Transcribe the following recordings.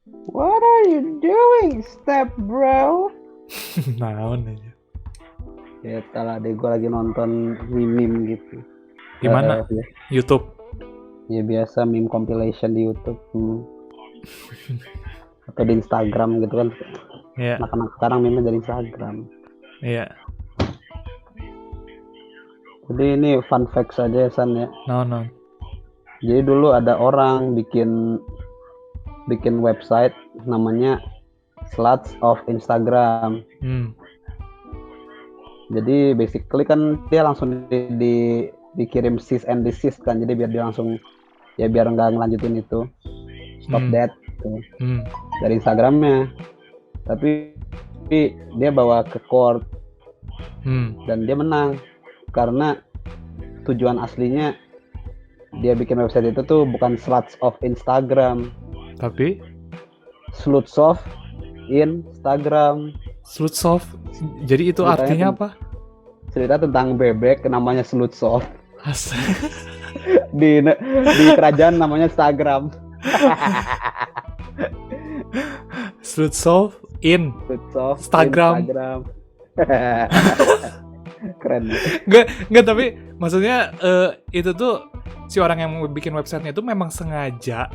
What are you doing, step bro? Naon aja. Ya, tadi gue lagi nonton meme gitu. Di mana? Ya, YouTube. ya biasa meme compilation di YouTube. Atau di Instagram gitu kan. Iya. Anak-anak sekarang meme dari Instagram. Iya. Jadi ini fun fact saja San ya. Naon. Jadi dulu ada orang bikin website namanya Sluts of Instagram. Jadi basically kan dia langsung dikirim cease and desist kan, jadi biar dia langsung ya biar nggak ngelanjutin itu, stop that gitu. Dari Instagramnya. Tapi dia bawa ke court dan dia menang karena tujuan aslinya dia bikin website itu tuh bukan Sluts of Instagram, tapi Sluts of Instagram. Sluts of. Jadi itu ceritanya artinya apa? Cerita tentang bebek namanya Sluts of. di kerajaan namanya Instagram. Sluts of Instagram. Keren. Enggak, tapi maksudnya itu tuh si orang yang bikin websitenya itu memang sengaja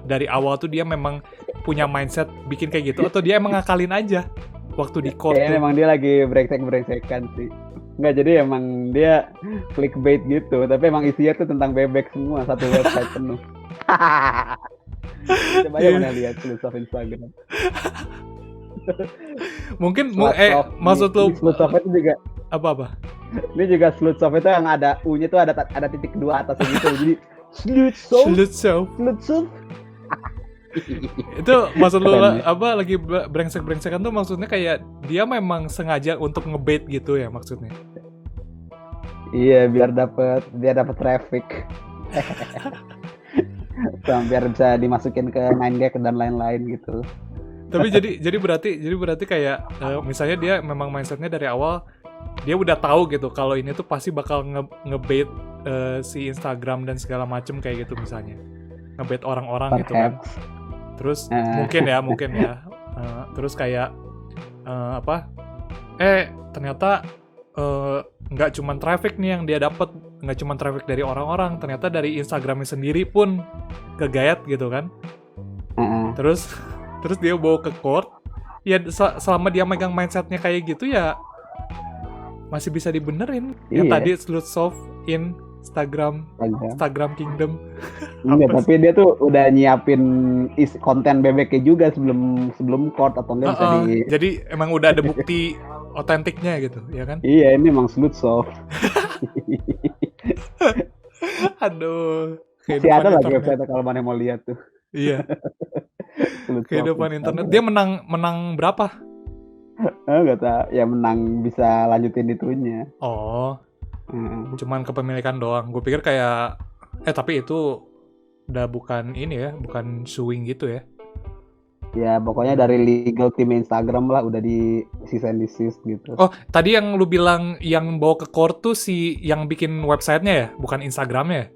dari awal tuh dia memang punya mindset bikin kayak gitu, atau dia emang ngakalin aja waktu di court. Kayaknya emang dia lagi brengsek-brengsekan sih. Enggak, jadi emang dia clickbait gitu, tapi emang isinya tuh tentang bebek semua, satu website penuh. Coba aja mana lihat Sluts of Instagram. Mungkin maksud lo Sluts of itu juga apa? Ini juga Sluts of itu yang ada U-nya tuh ada titik 2 atas gitu. Jadi Sluts of. Itu maksud lu apa lagi brengsek-brengsekan tuh maksudnya kayak dia memang sengaja untuk ngebait gitu ya maksudnya. Iya, biar dapat traffic. Biar bisa dimasukin ke 9gag dan lain-lain gitu. Tapi jadi berarti kayak misalnya dia memang mindsetnya dari awal dia udah tahu gitu kalau ini tuh pasti bakal ngebait si Instagram dan segala macem kayak gitu misalnya. Ngebait orang-orang gitu kan. Terus mungkin ya terus kayak ternyata nggak cuma traffic nih yang dia dapat, nggak cuma traffic dari orang-orang, ternyata dari Instagramnya sendiri pun kegayat gitu kan. Terus dia bawa ke court ya, selama dia megang mindsetnya kayak gitu ya masih bisa dibenerin. Yang tadi Sluts of Instagram Kingdom. Enggak, tapi dia tuh udah nyiapin konten bebeknya juga sebelum court, atau enggak bisa jadi emang udah ada bukti otentiknya gitu, ya kan? Iya, ini emang Sluts of. Aduh. Masih ada lagi website kalau mana mau lihat tuh. Iya. Kehidupan internet. Dia menang berapa? Enggak tahu. Ya menang bisa lanjutin itunya. Oh. Cuman kepemilikan doang. Gue pikir kayak tapi itu udah bukan ini ya, bukan suing gitu ya. Ya pokoknya dari legal team Instagram lah udah di cease and desist gitu. Oh, tadi yang lu bilang yang bawa ke court tuh si yang bikin websitenya ya, bukan Instagramnya?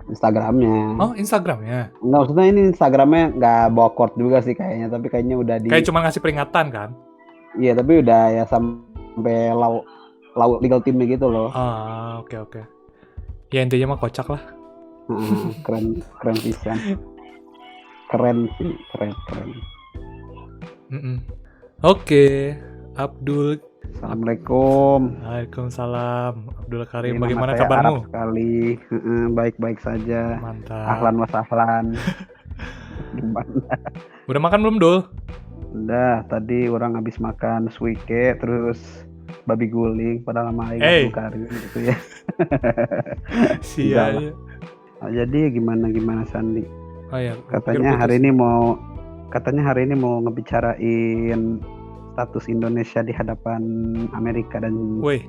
Instagramnya. Oh, Instagramnya. Enggak, maksudnya ini Instagramnya nggak bawa court juga sih kayaknya, tapi kayaknya udah kayak cuma ngasih peringatan kan? Iya, tapi udah ya sampai legal teamnya gitu loh. Oke. Ya intinya mah kocak lah. Keren pisan. Keren. Oke, Abdul. Assalamualaikum. Waalaikumsalam. Abdul Karim, bagaimana kabarmu? Arab sekali. Baik-baik saja. Mantap. Ahlan wa sahlan. Gimana? Udah makan belum, Dul? Udah, tadi orang habis makan suike terus babi guling pada lama Abdul Karim gitu ya. Sial. Jadi gimana Sandi? Oh ya, katanya hari ini mau ngebicarain status Indonesia di hadapan Amerika dan. Woi,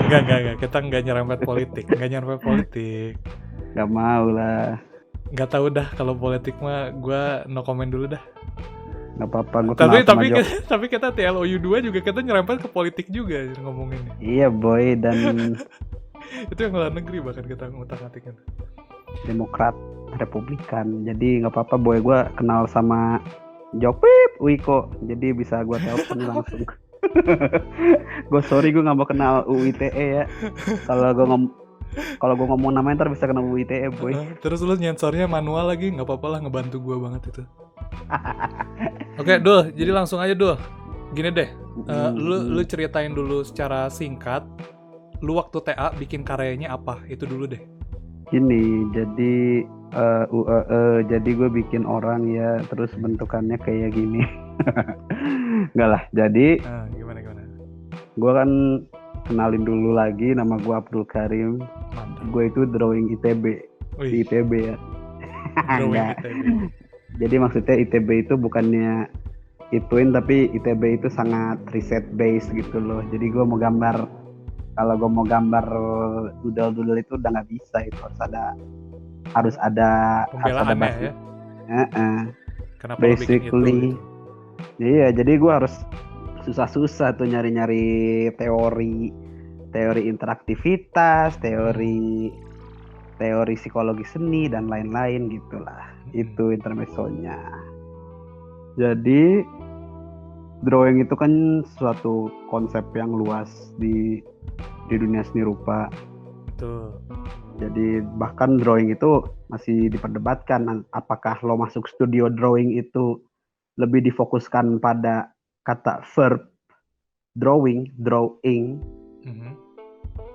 enggak, kita enggak nyerempet politik. Enggak mau lah. Enggak tahu dah kalau politik mah gue no comment dulu dah. Nggak apa-apa, gue tapi kita TLOU 2 juga kita nyerempet ke politik juga ngomongin. Iya boy, dan itu yang luar negeri bahkan kita ngutak-ngatikin. Demokrat. Republikan. Jadi nggak apa-apa boy, gue kenal sama Jopip Wiko, jadi bisa gue telepon langsung. Gue sorry gue nggak mau kenal UITE ya. Kalau gue ngomong namanya ntar bisa kena UITE boy. Terus lu nyensornya manual lagi, nggak apa-apa lah, ngebantu gue banget itu. Oke, Dul, jadi langsung aja Dul. Gini deh, lu ceritain dulu secara singkat, lu waktu TA bikin karyanya apa? Itu dulu deh. Gini, jadi jadi gue bikin orang ya, terus bentukannya kayak gini. Enggak lah, jadi gimana? Gue kan kenalin dulu lagi, nama gue Abdul Karim. Mantap. Gue itu drawing ITB. Di ITB ya. Drawing ITB. Jadi maksudnya ITB itu bukannya ituin, tapi ITB itu sangat riset based gitu loh. Jadi gue mau gambar, kalau gue mau gambar doodle itu udah nggak bisa, itu harus ada pembelaannya ya. Kenapa basically iya, jadi gue harus susah-susah tuh nyari-nyari teori interaktivitas, teori psikologi seni dan lain-lain gitulah. Itu intermezzonya. Jadi drawing itu kan suatu konsep yang luas di dunia seni rupa. Betul. Jadi bahkan drawing itu masih diperdebatkan, apakah lo masuk studio drawing itu lebih difokuskan pada kata verb drawing,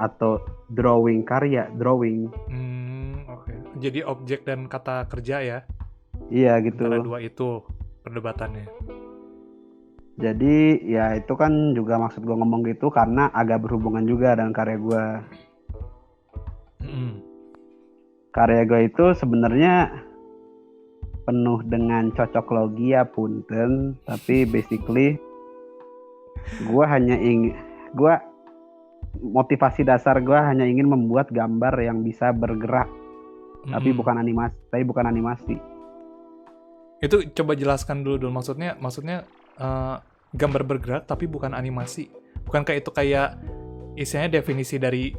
atau drawing karya, drawing. Oke. Jadi objek dan kata kerja ya? Iya gitu. Antara dua itu perdebatannya. Jadi ya itu kan juga maksud gue ngomong gitu karena agak berhubungan juga dengan karya gue. Karya gue itu sebenarnya penuh dengan cocok logi ya punten, tapi basically gue motivasi dasar gue hanya ingin membuat gambar yang bisa bergerak, tapi bukan animasi. Itu coba jelaskan dulu maksudnya gambar bergerak tapi bukan animasi. Bukankah itu kayak istilahnya definisi dari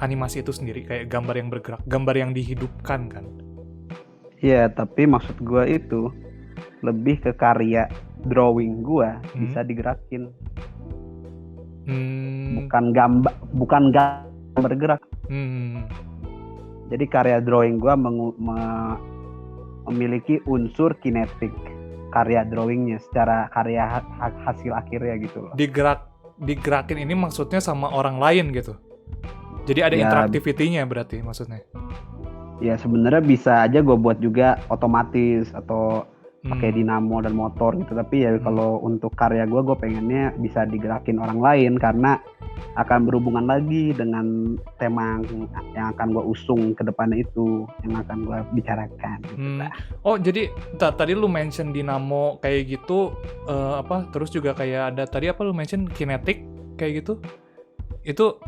animasi itu sendiri, kayak gambar yang bergerak, gambar yang dihidupkan kan? Iya, tapi maksud gue itu lebih ke karya drawing gue bisa digerakin. Bukan gambar bergerak. Jadi karya drawing gue memiliki unsur kinetik karya drawingnya secara karya hasil akhirnya gitu loh. Digerakin ini maksudnya sama orang lain gitu. Jadi ada interaktivitinya berarti maksudnya. Ya sebenarnya bisa aja gue buat juga otomatis atau pakai dinamo dan motor gitu, tapi ya kalau untuk karya gue pengennya bisa digerakin orang lain karena akan berhubungan lagi dengan tema yang akan gue usung ke depannya, itu yang akan gue bicarakan gitu. Oh jadi tadi lu mention dinamo kayak gitu, terus juga kayak ada tadi lu mention kinetik kayak gitu, itu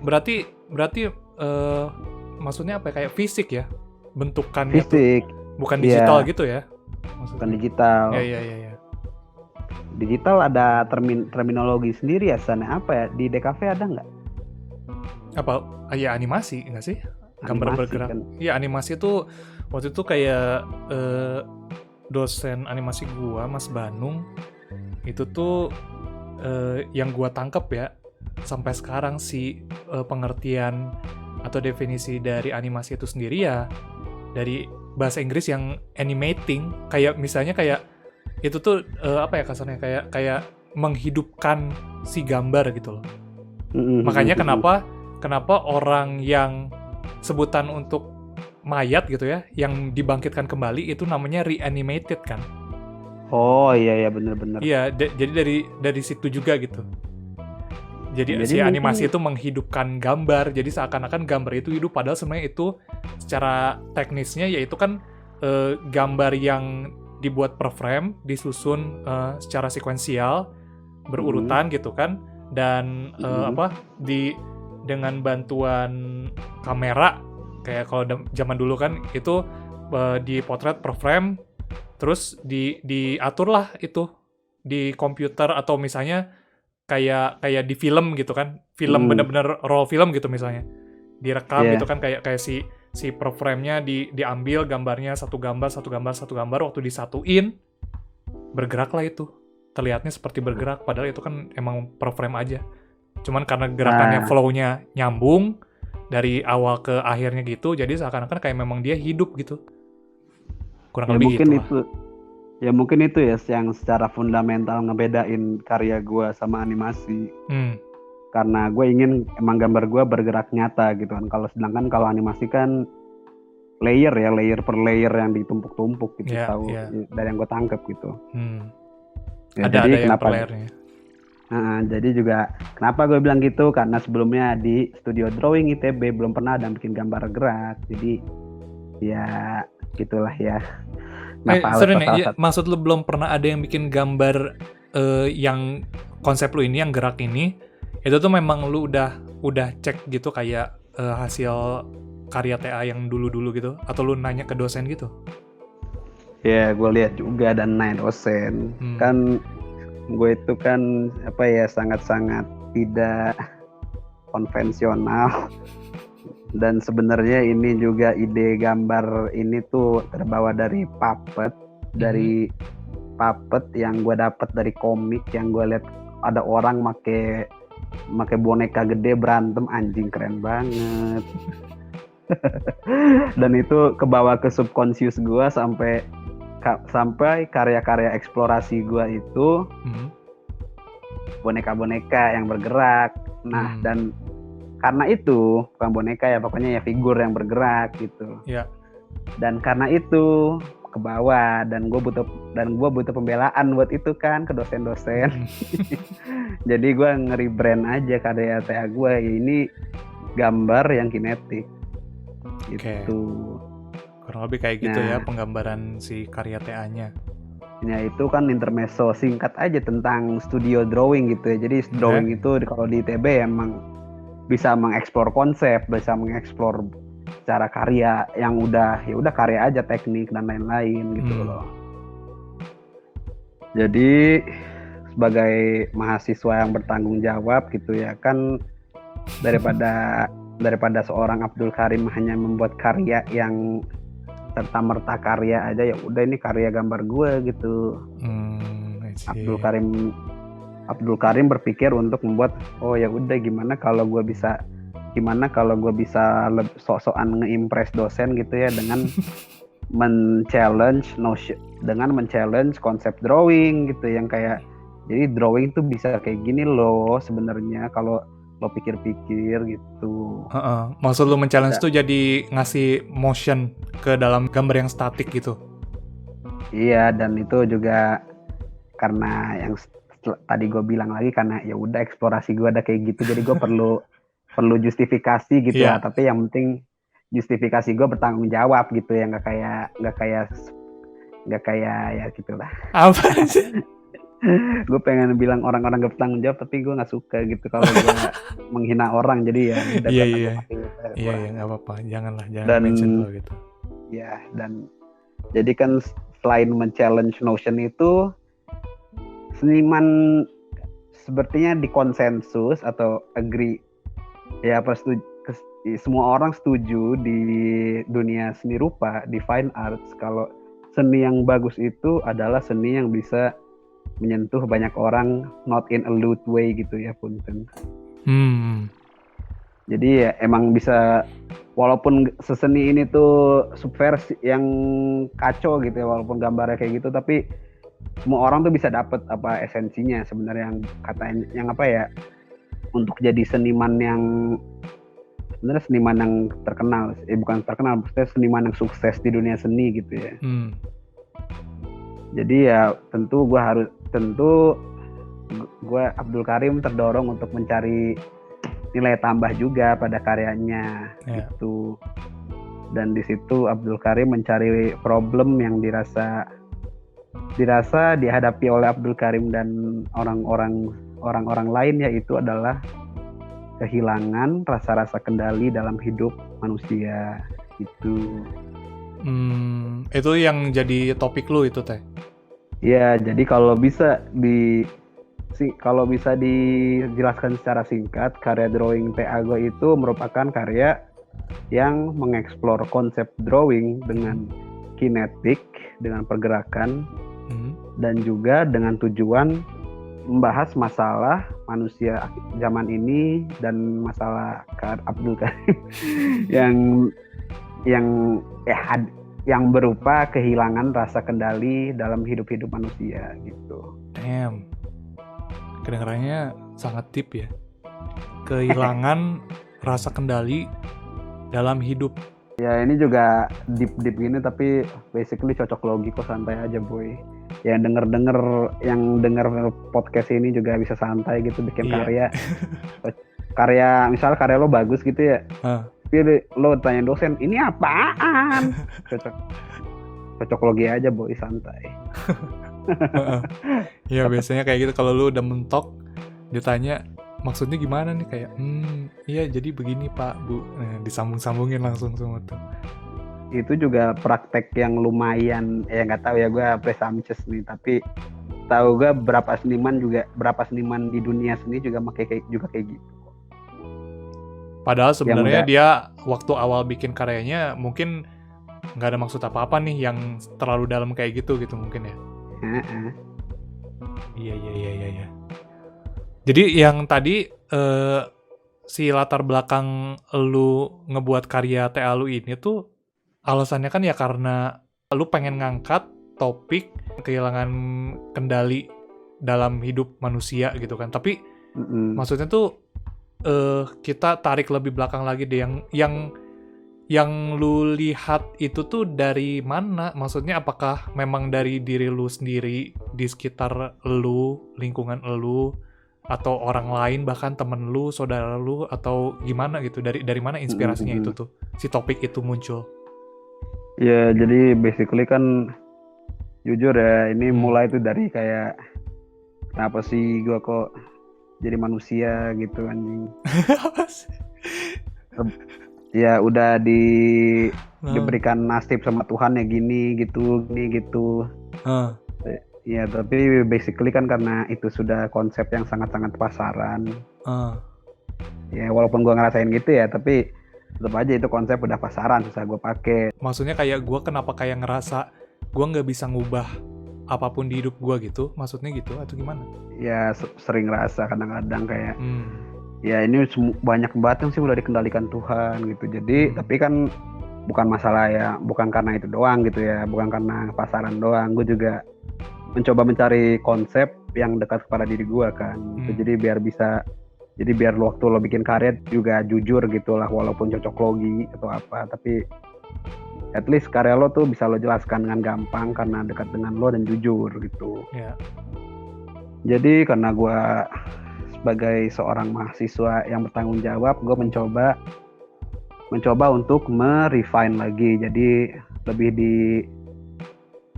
berarti maksudnya apa, kayak fisik ya bentukannya? Fisik tuh bukan digital gitu ya maksudnya? Bukan digital. Ya. Digital ada terminologi sendiri ya sana, apa ya, di DKV ada nggak? Apa ya, animasi nggak sih, gambar animasi, bergerak kan? Ya animasi itu waktu itu kayak dosen animasi gua Mas Banung itu tuh yang gua tangkep ya sampai sekarang sih, pengertian atau definisi dari animasi itu sendiri ya dari bahasa Inggris yang animating, kayak misalnya kayak itu tuh kasarnya kayak menghidupkan si gambar gitu loh. Makanya kenapa orang yang sebutan untuk mayat gitu ya, yang dibangkitkan kembali itu namanya reanimated kan? Oh iya benar-benar. Iya, jadi dari situ juga gitu. Jadi si animasi itu menghidupkan gambar, jadi seakan-akan gambar itu hidup, padahal sebenarnya itu secara teknisnya yaitu kan gambar yang dibuat per frame, disusun secara sekuensial, berurutan gitu kan, dan dengan bantuan kamera, kayak kalau zaman dulu kan itu dipotret per frame, terus diaturlah itu di komputer atau misalnya kayak di film gitu kan, film bener-bener roll film gitu misalnya, direkam gitu kan, kayak si si per frame-nya diambil gambarnya satu gambar waktu disatuin bergeraklah itu. Terlihatnya seperti bergerak padahal itu kan emang per frame aja. Cuman karena gerakannya flow-nya nyambung dari awal ke akhirnya gitu, jadi seakan-akan kayak memang dia hidup gitu. Kurang lebih gitu. Ya mungkin itu ya yang secara fundamental ngebedain karya gue sama animasi. Karena gue ingin emang gambar gue bergerak nyata gitu kan. Sedangkan kalau animasi kan layer per layer yang ditumpuk-tumpuk gitu, dari yang gue tangkep gitu. Ya, ada yang per layernya. Jadi juga kenapa gue bilang gitu, karena sebelumnya di studio drawing ITB belum pernah ada bikin gambar gerak. Jadi ya gitulah ya. Maksud lu belum pernah ada yang bikin gambar yang konsep lu ini yang gerak ini, itu tuh memang lu udah cek gitu kayak hasil karya TA yang dulu gitu, atau lu nanya ke dosen gitu? Ya gue lihat juga dan nanya dosen. Kan gue itu kan sangat-sangat tidak konvensional. Dan sebenarnya ini juga ide gambar ini tuh terbawa dari puppet, dari puppet yang gue dapat dari komik yang gue lihat ada orang make boneka gede berantem, anjing keren banget. Dan itu kebawa ke subconscious gue sampai karya-karya eksplorasi gue itu boneka-boneka yang bergerak. Nah dan karena itu bukan boneka ya, pokoknya ya figur yang bergerak gitu. Dan karena itu ke bawah dan gue butuh pembelaan buat itu kan ke dosen-dosen. Jadi gue nge-rebrand aja karya TA gue, ya ini gambar yang kinetik gitu. Kurang lebih kayak gitu ya penggambaran si karya TA-nya. Ya itu kan intermezzo singkat aja tentang studio drawing gitu ya. Jadi drawing itu kalau di ITB emang bisa mengeksplor konsep, bisa mengeksplor cara karya yang udah karya aja, teknik dan lain-lain gitu loh. Jadi sebagai mahasiswa yang bertanggung jawab gitu ya kan, daripada seorang Abdul Karim hanya membuat karya yang serta-merta karya aja, ya udah ini karya gambar gue gitu. Abdul Karim berpikir untuk membuat ya udah gimana kalau gue bisa sok-sokan nge-impress dosen gitu ya dengan men-challenge konsep drawing gitu, yang kayak jadi drawing tuh bisa kayak gini loh sebenarnya kalau lo pikir-pikir gitu. Maksud lo men-challenge tuh jadi ngasih motion ke dalam gambar yang statik gitu? Iya, dan itu juga karena yang tadi gue bilang lagi, karena ya udah eksplorasi gue ada kayak gitu, jadi gue perlu justifikasi gitu lah. Tapi yang penting justifikasi gue bertanggung jawab gitu ya, nggak kayak ya gitulah. Apa sih? Gue pengen bilang orang-orang gak bertanggung jawab, tapi gue nggak suka gitu kalau gue menghina orang. Jadi ya iya nggak apa-apa, jangan mention lo gitu. Ya, dan jadi kan selain men-challenge notion itu, seniman sepertinya dikonsensus atau agree ya, semua orang setuju di dunia seni rupa, di fine arts, kalau seni yang bagus itu adalah seni yang bisa menyentuh banyak orang, not in a lewd way gitu ya, punten. Jadi ya emang bisa, walaupun seseni ini tuh subversi yang kacau gitu ya, walaupun gambarnya kayak gitu, tapi semua orang tuh bisa dapet esensinya sebenarnya, yang untuk jadi seniman yang sebenarnya seniman yang terkenal, bukan terkenal, maksudnya seniman yang sukses di dunia seni gitu ya. Jadi ya tentu gue Abdul Karim terdorong untuk mencari nilai tambah juga pada karyanya gitu. Dan di situ Abdul Karim mencari problem yang dirasa dihadapi oleh Abdul Karim dan orang-orang lain, yaitu adalah kehilangan rasa-rasa kendali dalam hidup manusia gitu. Itu yang jadi topik lu itu teh? Ya, jadi kalau bisa dijelaskan secara singkat, karya drawing TA gue itu merupakan karya yang mengeksplor konsep drawing dengan kinetik, dengan pergerakan, dan juga dengan tujuan membahas masalah manusia zaman ini dan masalah Abdul Karim yang berupa kehilangan rasa kendali dalam hidup-hidup manusia gitu. Damn. Kedengarannya sangat deep ya. Kehilangan rasa kendali dalam hidup. Ya ini juga deep gini tapi basically cocok logi kok, santai aja boy. Yang denger podcast ini juga bisa santai gitu bikin karya misal karya lo bagus gitu ya. Tapi lo tanya dosen ini apaan? Cocok logi aja boy, santai. Ya biasanya kayak gitu, kalau lu udah mentok ditanya maksudnya gimana nih, kayak iya jadi begini pak bu, disambung-sambungin langsung semua tuh. Itu juga praktek yang lumayan, ya nggak tahu ya, gue presumptuous nih, tapi tahu gue berapa seniman di dunia seni juga kayak gitu. Padahal sebenarnya dia waktu awal bikin karyanya mungkin nggak ada maksud apa-apa nih yang terlalu dalam kayak gitu mungkin ya. Iya. Jadi yang tadi si latar belakang lu ngebuat karya TA lu ini tuh alasannya kan ya karena lu pengen ngangkat topik kehilangan kendali dalam hidup manusia gitu kan. Tapi maksudnya tuh kita tarik lebih belakang lagi deh, yang lu lihat itu tuh dari mana? Maksudnya apakah memang dari diri lu sendiri, di sekitar lu, lingkungan lu, atau orang lain, bahkan temen lu, saudara lu, atau gimana gitu? Dari mana inspirasinya itu tuh, si topik itu muncul? Ya jadi basically kan jujur ya, ini mulai tuh dari kayak kenapa sih gue kok jadi manusia gitu anjing. Ya udah diberikan nasib sama Tuhan ya gini gitu. Ya tapi basically kan karena itu sudah konsep yang sangat-sangat pasaran. Ya walaupun gue ngerasain gitu ya, tapi tetap aja itu konsep udah pasaran, susah gue pakai. Maksudnya kayak gue kenapa kayak ngerasa gue nggak bisa ngubah apapun di hidup gue gitu, maksudnya gitu atau gimana? Ya sering ngerasa kadang-kadang kayak ya ini banyak banget yang sih udah dikendalikan Tuhan gitu. Jadi tapi kan bukan masalah ya, bukan karena itu doang gitu ya, bukan karena pasaran doang. Gue juga mencoba mencari konsep yang dekat kepada diri gue kan. Jadi biar waktu lo bikin karya juga jujur gitu lah, walaupun cocok logi atau apa, tapi at least karya lo tuh bisa lo jelaskan dengan gampang karena dekat dengan lo dan jujur gitu. Jadi karena gue sebagai seorang mahasiswa yang bertanggung jawab, gue mencoba untuk merefine lagi. Jadi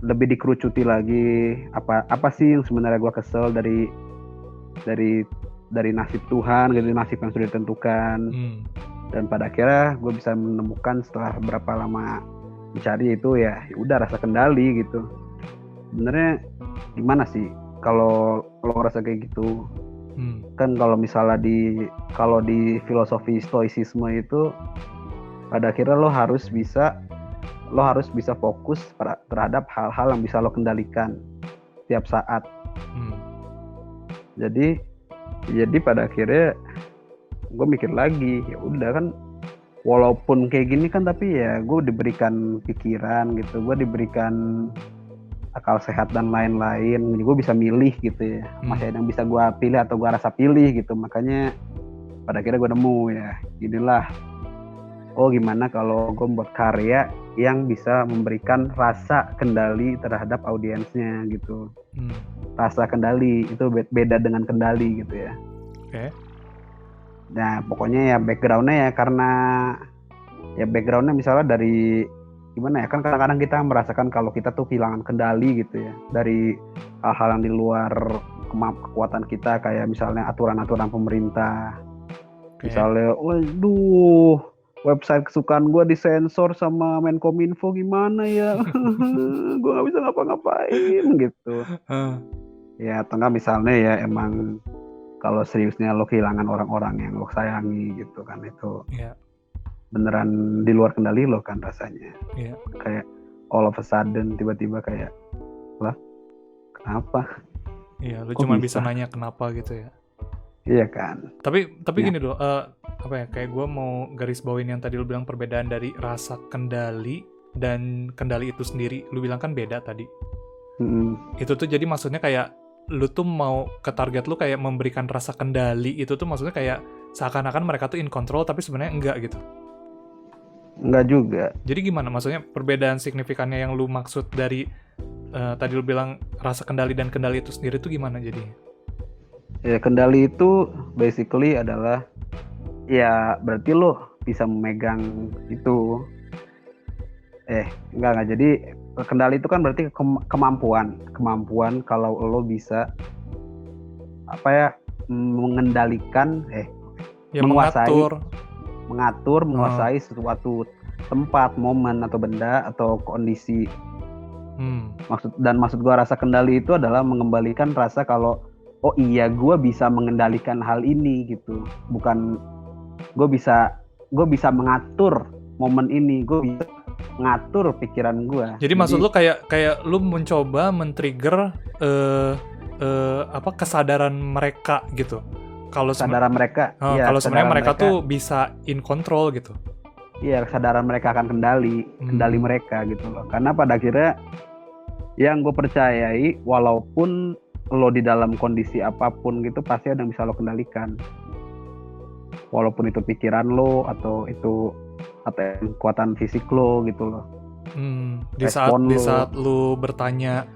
lebih dikerucuti lagi apa sih yang sebenarnya gue kesel dari nasib Tuhan, dari nasib yang sudah ditentukan. Dan pada akhirnya gue bisa menemukan setelah berapa lama mencari itu ya udah rasa kendali gitu. Sebenarnya gimana sih kalau lo ngerasa kayak gitu? Kan kalau misalnya di filosofi stoicisme itu pada akhirnya lo harus bisa fokus terhadap hal-hal yang bisa lo kendalikan setiap saat. Jadi pada akhirnya gue mikir lagi, ya udah kan walaupun kayak gini kan, tapi ya gue diberikan pikiran gitu, gue diberikan akal sehat dan lain-lain, gue bisa milih gitu ya. Masih ada yang bisa gue pilih atau gue rasa pilih gitu. Makanya pada akhirnya gue nemu ya inilah, gimana kalau gue membuat karya yang bisa memberikan rasa kendali terhadap audiensnya gitu. Rasa kendali itu beda dengan kendali gitu ya. Nah pokoknya ya backgroundnya ya, karena ya backgroundnya misalnya dari gimana ya, kan kadang-kadang kita merasakan kalau kita tuh kehilangan kendali gitu ya dari hal-hal yang di luar kekuatan kita, kayak misalnya aturan-aturan pemerintah. Misalnya waduh, website kesukaan gue disensor sama Menkominfo, gimana ya? Gue nggak bisa ngapa-ngapain gitu. Ya atau nggak misalnya ya emang kalau seriusnya lo kehilangan orang-orang yang lo sayangi gitu kan, itu beneran di luar kendali lo kan rasanya. Iya. Kayak all of a sudden tiba-tiba kayak lah kenapa? Iya, lu Kok cuma bisa? bisa nanya kenapa gitu ya. Iya kan. Tapi Ya. gini loh, apa ya, kayak gue mau garis bawain yang tadi lu bilang perbedaan dari rasa kendali dan kendali itu sendiri. Lu bilang kan beda tadi. Itu tuh jadi maksudnya kayak lu tuh mau ke target lu kayak memberikan rasa kendali, itu tuh maksudnya kayak seakan-akan mereka tuh in control tapi sebenarnya enggak gitu. Enggak juga. Jadi gimana maksudnya perbedaan signifikannya yang lu maksud dari tadi lu bilang rasa kendali dan kendali itu sendiri tuh gimana jadinya? Ya kendali itu basically adalah ya berarti lo bisa memegang itu. Enggak. Jadi kendali itu kan berarti kemampuan kalau lo bisa mengendalikan ya, menguasai suatu tempat, momen atau benda atau kondisi. Maksud gua rasa kendali itu adalah mengembalikan rasa kalau oh iya gue bisa mengendalikan hal ini gitu, bukan gue bisa mengatur momen ini, gue bisa mengatur pikiran gue. Jadi maksud lu kayak lu mencoba men-trigger kesadaran mereka gitu. Kalau kesadaran mereka, kalau sebenarnya mereka tuh bisa in control gitu. Iya, kesadaran mereka akan kendali mereka gitu loh. Karena pada akhirnya yang gue percayai, walaupun lo di dalam kondisi apapun gitu pasti ada yang bisa lo kendalikan. Walaupun itu pikiran lo atau kekuatan fisik lo gitu loh. Di saat lo bertanya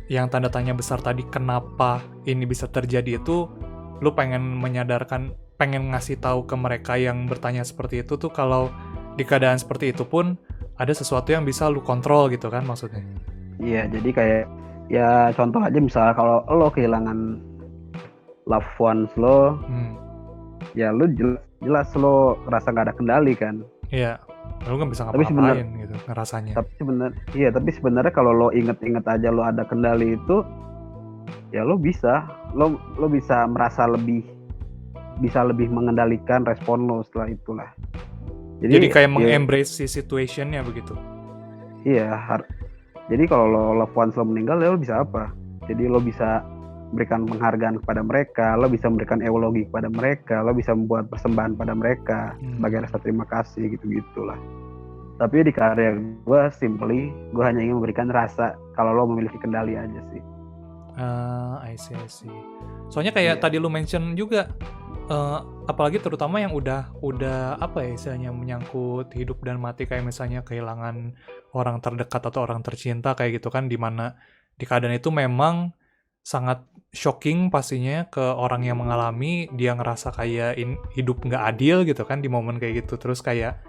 yang tanda tanya besar tadi kenapa ini bisa terjadi itu, lo pengen ngasih tahu ke mereka yang bertanya seperti itu tuh kalau di keadaan seperti itu pun ada sesuatu yang bisa lo kontrol gitu kan maksudnya. Iya, jadi kayak ya contoh aja misalnya kalau lo kehilangan loved ones lo, ya lo jelas lo ngerasa nggak ada kendali kan. Iya, lo nggak bisa ngapa-ngapain gitu ngerasanya. Tapi sebenarnya kalau lo inget-inget aja lo ada kendali itu, ya lo bisa merasa bisa lebih mengendalikan respon lo setelah itulah. Jadi kayak mengembrace si situationnya begitu. Iya. Jadi kalau loved ones lo meninggal, ya lo bisa apa? Jadi lo bisa memberikan penghargaan kepada mereka, lo bisa memberikan eulogi kepada mereka, lo bisa membuat persembahan pada mereka sebagai rasa terima kasih gitu-gitulah. Tapi di karya gue gue hanya ingin memberikan rasa kalau lo memiliki kendali aja sih. I see. Soalnya kayak tadi lo mention juga, apalagi terutama yang udah apa ya istilahnya menyangkut hidup dan mati, kayak misalnya kehilangan orang terdekat atau orang tercinta kayak gitu kan, dimana di keadaan itu memang sangat shocking pastinya ke orang yang mengalami, dia ngerasa kayak hidup nggak adil gitu kan di momen kayak gitu, terus kayak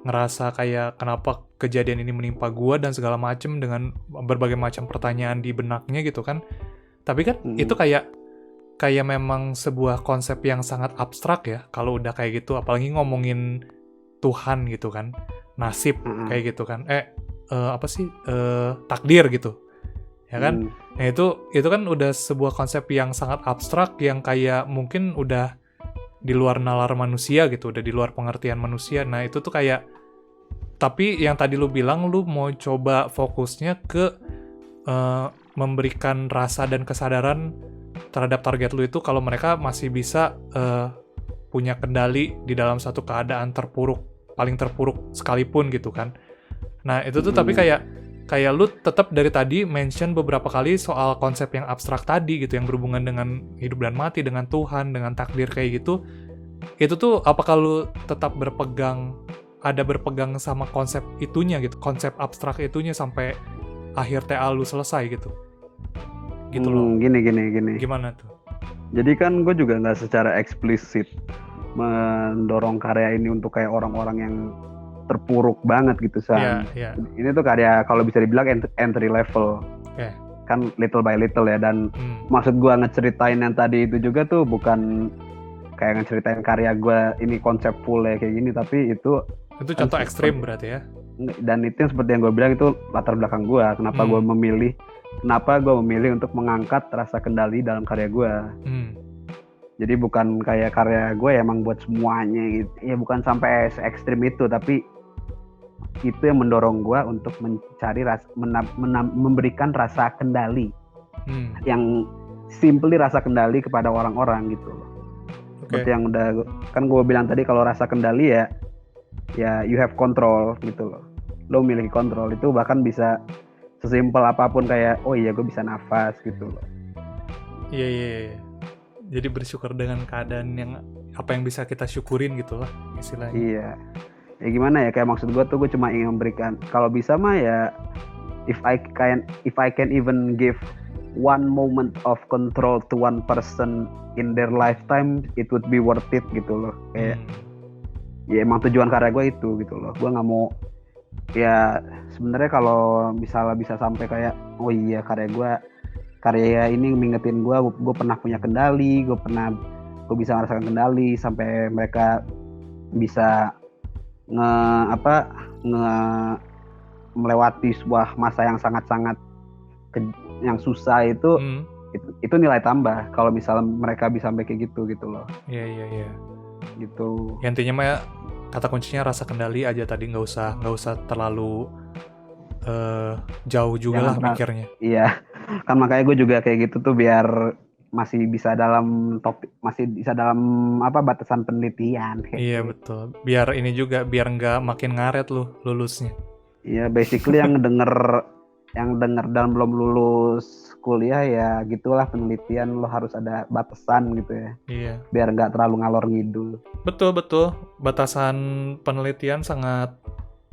ngerasa kayak kenapa kejadian ini menimpa gua dan segala macem dengan berbagai macam pertanyaan di benaknya gitu kan. Tapi kan itu kayak memang sebuah konsep yang sangat abstrak ya kalau udah kayak gitu, apalagi ngomongin Tuhan gitu kan, nasib kayak gitu kan, takdir gitu ya kan. Nah itu kan udah sebuah konsep yang sangat abstrak yang kayak mungkin udah di luar nalar manusia gitu, udah di luar pengertian manusia. Nah itu tuh kayak, tapi yang tadi lu bilang lu mau coba fokusnya ke memberikan rasa dan kesadaran terhadap target lu itu kalau mereka masih bisa punya kendali di dalam satu keadaan paling terpuruk sekalipun gitu kan. Nah itu tuh tapi kayak lu tetap dari tadi mention beberapa kali soal konsep yang abstrak tadi gitu, yang berhubungan dengan hidup dan mati, dengan Tuhan, dengan takdir kayak gitu. Itu tuh apakah lu tetap berpegang sama konsep itunya gitu, konsep abstrak itunya sampai akhir TA lu selesai gitu loh. Gini. Gimana tuh? Jadi kan gue juga nggak secara eksplisit mendorong karya ini untuk kayak orang-orang yang terpuruk banget gitu San. Yeah. Ini tuh karya kalau bisa dibilang entry level. Kan little by little ya, dan maksud gue ngeceritain yang tadi itu juga tuh bukan kayak ngeceritain karya gue ini konsep full ya kayak gini, tapi itu contoh ekstrim berarti ya. Dan itu yang seperti yang gue bilang itu latar belakang gue, kenapa gue memilih untuk mengangkat rasa kendali dalam karya gue. Jadi bukan kayak karya gue emang buat semuanya gitu. Ya bukan sampai se-ekstrim itu, tapi itu yang mendorong gue untuk mencari memberikan rasa kendali. Yang simply rasa kendali kepada orang-orang gitu loh. Seperti yang udah kan gue bilang tadi, kalau rasa kendali ya you have control gitu loh. Lo memiliki kontrol, itu bahkan bisa sesimpel apapun kayak oh iya gue bisa nafas gitu loh. Iya. Jadi bersyukur dengan keadaan yang apa yang bisa kita syukurin gitu lah istilahnya. Iya. Ya gimana ya, kayak maksud gue tuh gue cuma ingin memberikan, kalau bisa mah ya if I can even give one moment of control to one person in their lifetime, it would be worth it gitu loh. Kayak ya emang tujuan karya gue itu gitu loh. Gue nggak mau ya, sebenarnya kalau misalnya bisa sampai kayak oh iya karya ini ngingetin gue pernah punya kendali, gue bisa merasakan kendali, sampai mereka bisa melewati sebuah masa yang sangat-sangat yang susah itu nilai tambah kalau misalnya mereka bisa sampai kayak gitu loh. Iya. Gitu. Ya, intinya mah kata kuncinya rasa kendali aja tadi, nggak usah terlalu jauh juga lah mikirnya. Iya, kan makanya gue juga kayak gitu tuh biar masih bisa dalam batasan penelitian. Iya betul. Biar ini juga biar nggak makin ngaret lulusnya. Iya, basically yang denger dan belum lulus kuliah ya gitulah, penelitian lo harus ada batasan gitu ya. Iya. Biar nggak terlalu ngalor ngidul. Betul. Batasan penelitian sangat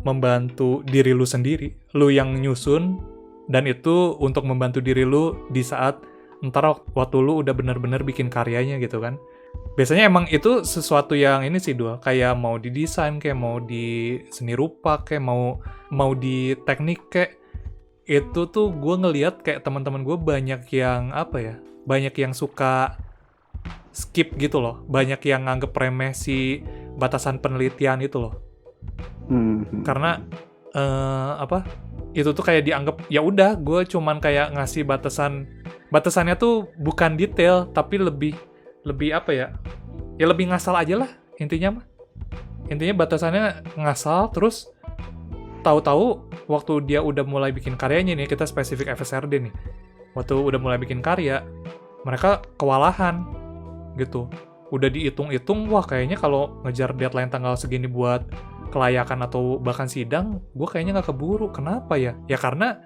membantu diri lu sendiri. Lu yang nyusun, dan itu untuk membantu diri lu di saat ntar waktu lu udah benar-benar bikin karyanya gitu kan. Biasanya emang itu sesuatu yang ini sih Dua, kayak mau di desain, kayak mau di seni rupa, kayak mau di teknik, kayak itu tuh gue ngelihat kayak teman-teman gue banyak yang suka skip gitu loh, banyak yang nganggep remeh si batasan penelitian itu loh. Karena itu tuh kayak dianggap ya udah gue cuman kayak ngasih batasannya tuh bukan detail tapi lebih lebih ngasal aja lah intinya batasannya ngasal. Terus tahu-tahu waktu dia udah mulai bikin karyanya nih, kita spesifik FSRD nih, waktu udah mulai bikin karya mereka kewalahan gitu, udah dihitung-hitung, wah kayaknya kalau ngejar deadline tanggal segini buat kelayakan atau bahkan sidang, gue kayaknya nggak keburu. Kenapa ya? Ya karena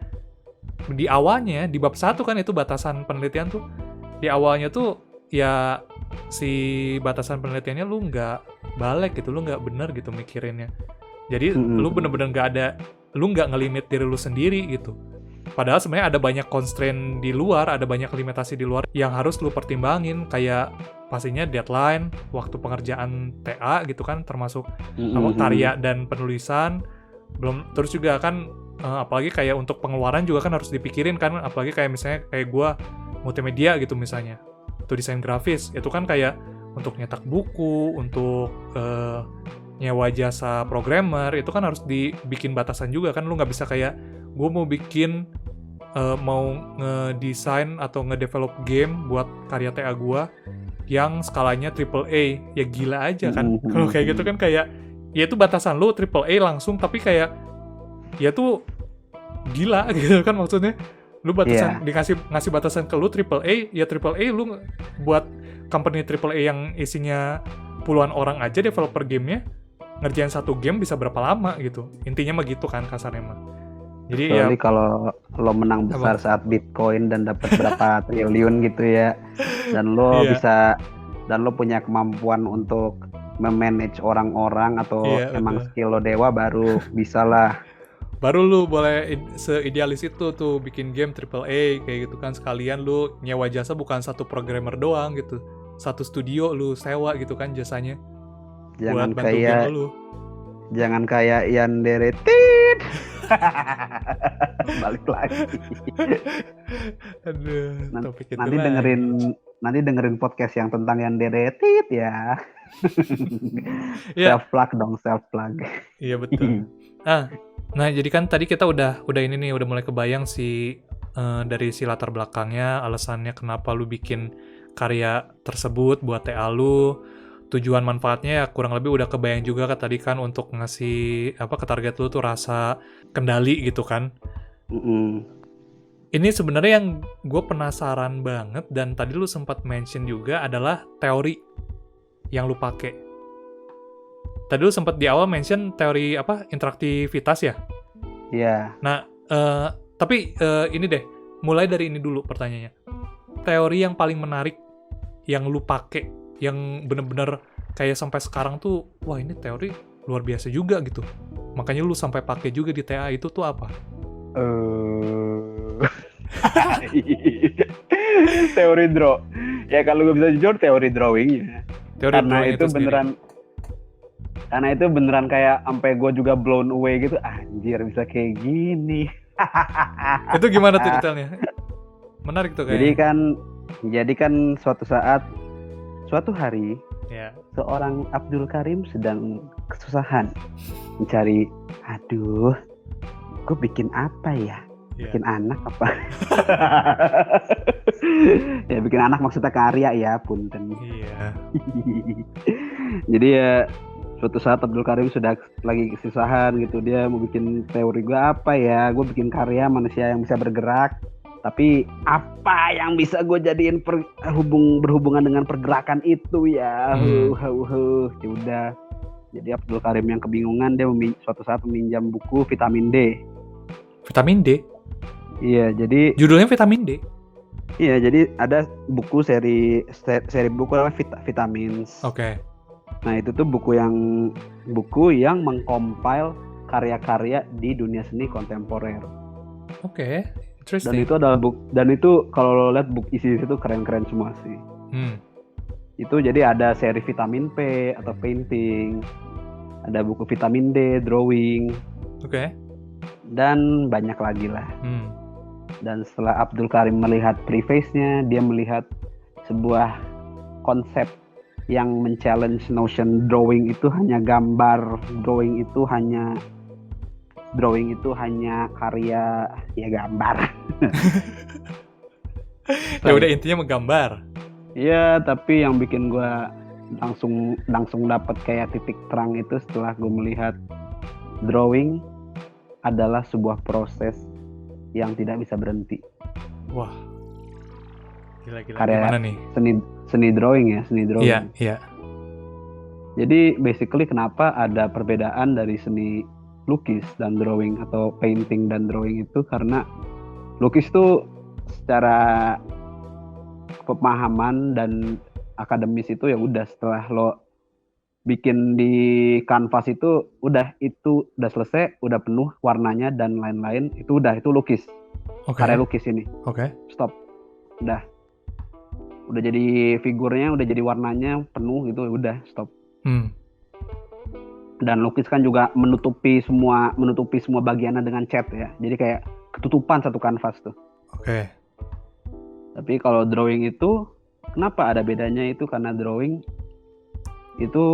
di awalnya, di bab 1 kan itu batasan penelitian tuh, di awalnya tuh ya si batasan penelitiannya lu nggak balik gitu, lu nggak bener gitu mikirinnya. Jadi lu bener-bener lu nggak ngelimit diri lu sendiri gitu. Padahal sebenarnya ada banyak constraint di luar, ada banyak limitasi di luar yang harus lu pertimbangin, kayak pastinya deadline, waktu pengerjaan TA gitu kan, termasuk karya dan penulisan. Belum, terus juga kan apalagi kayak untuk pengeluaran juga kan harus dipikirin kan, apalagi kayak misalnya kayak gue multimedia gitu misalnya, itu desain grafis, itu kan kayak untuk nyetak buku, untuk nyewa jasa programmer, itu kan harus dibikin batasan juga kan. Lu nggak bisa kayak gue mau bikin mau ngedesain atau ngedevelop game buat karya TA gue yang skalanya AAA, ya gila aja kan. Kalau kayak gitu kan kayak ya itu batasan lu AAA langsung, tapi kayak ya tuh gila gitu kan, maksudnya lu batasan ngasih batasan ke lu AAA, ya AAA lu buat company AAA yang isinya puluhan orang aja developer gamenya, ngerjain satu game bisa berapa lama gitu. Intinya mah gitu kan kasarnya mah. Jadi ya kalau lo menang besar saat Bitcoin dan dapat berapa triliun gitu ya, dan lo bisa, dan lo punya kemampuan untuk memanage orang-orang atau emang skill lo dewa, baru bisa lah. Baru lu boleh seidealis itu tuh bikin game AAA kayak gitu kan. Sekalian lu nyewa jasa bukan satu programmer doang gitu, satu studio lu sewa gitu kan jasanya. Jangan buat bantu game lu. Jangan kayak Yandere tit. Balik lagi. Aduh, nanti dengerin podcast yang tentang Yandere tit ya. Self plug dong, self plug. Iya betul. Nah jadi kan tadi kita udah ini nih, udah mulai kebayang dari si latar belakangnya, alasannya kenapa lu bikin karya tersebut buat TA lu. Tujuan manfaatnya ya kurang lebih udah kebayang juga kan tadi kan, untuk ngasih ke target lu tuh rasa kendali gitu kan. Ini sebenarnya yang gue penasaran banget, dan tadi lu sempat mention juga adalah teori yang lu pakai. Tadi lu sempat di awal mention teori interaktivitas ya? Iya. Nah, tapi ini deh, mulai dari ini dulu pertanyaannya. Teori yang paling menarik yang lu pakai, yang bener-bener kayak sampai sekarang tuh, wah ini teori luar biasa juga gitu. Makanya lu sampai pakai juga di TA itu tuh apa? Teori draw. Ya kalau gue bisa jujur, teori drawingnya. Karena itu beneran kayak sampai gue juga blown away gitu. Anjir, bisa kayak gini. Itu gimana tuh detailnya? Menarik tuh kayaknya. Jadi kan suatu hari, seorang Abdul Karim sedang kesusahan mencari, gue bikin apa ya? Bikin anak apa? Ya bikin anak maksudnya karya ya, punten. Iya. Jadi ya suatu saat Abdul Karim sudah lagi kesusahan gitu, dia mau bikin teori, gue apa ya? Gue bikin karya manusia yang bisa bergerak, tapi apa yang bisa gue jadiin berhubungan dengan pergerakan itu ya? Ya udah. Jadi Abdul Karim yang kebingungan, dia suatu saat meminjam buku Vitamin D. Vitamin D? Iya, jadi judulnya Vitamin D? Iya, jadi ada buku seri buku namanya Vitamins. Oke. Nah, itu tuh buku yang mengcompile karya-karya di dunia seni kontemporer. Oke, interesting. Dan itu kalau lo lihat buku isi itu keren-keren semua sih. Itu jadi ada seri Vitamin P atau painting, ada buku Vitamin D drawing. Oke. Dan banyak lagi lah. Dan setelah Abdul Karim melihat preface-nya, dia melihat sebuah konsep yang men-challenge notion drawing itu hanya gambar, drawing itu hanya karya, ya gambar. Ya udah, intinya menggambar. Iya, tapi yang bikin gue langsung dapat kayak titik terang itu setelah gue melihat drawing adalah sebuah proses yang tidak bisa berhenti. Wah, gila. Karya gimana nih? Seni drawing ya, seni drawing. Iya. Jadi basically kenapa ada perbedaan dari seni lukis dan drawing atau painting dan drawing itu, karena lukis itu secara pemahaman dan akademis itu ya udah, setelah lo bikin di kanvas itu udah selesai, udah penuh warnanya dan lain-lain, itu lukis. Karya lukis ini. Stop. Udah jadi figurnya, udah jadi warnanya penuh gitu, udah stop. Dan lukis kan juga menutupi semua bagiannya dengan cat ya. Jadi kayak ketutupan satu kanvas tuh. Tapi kalau drawing itu kenapa ada bedanya itu, karena drawing itu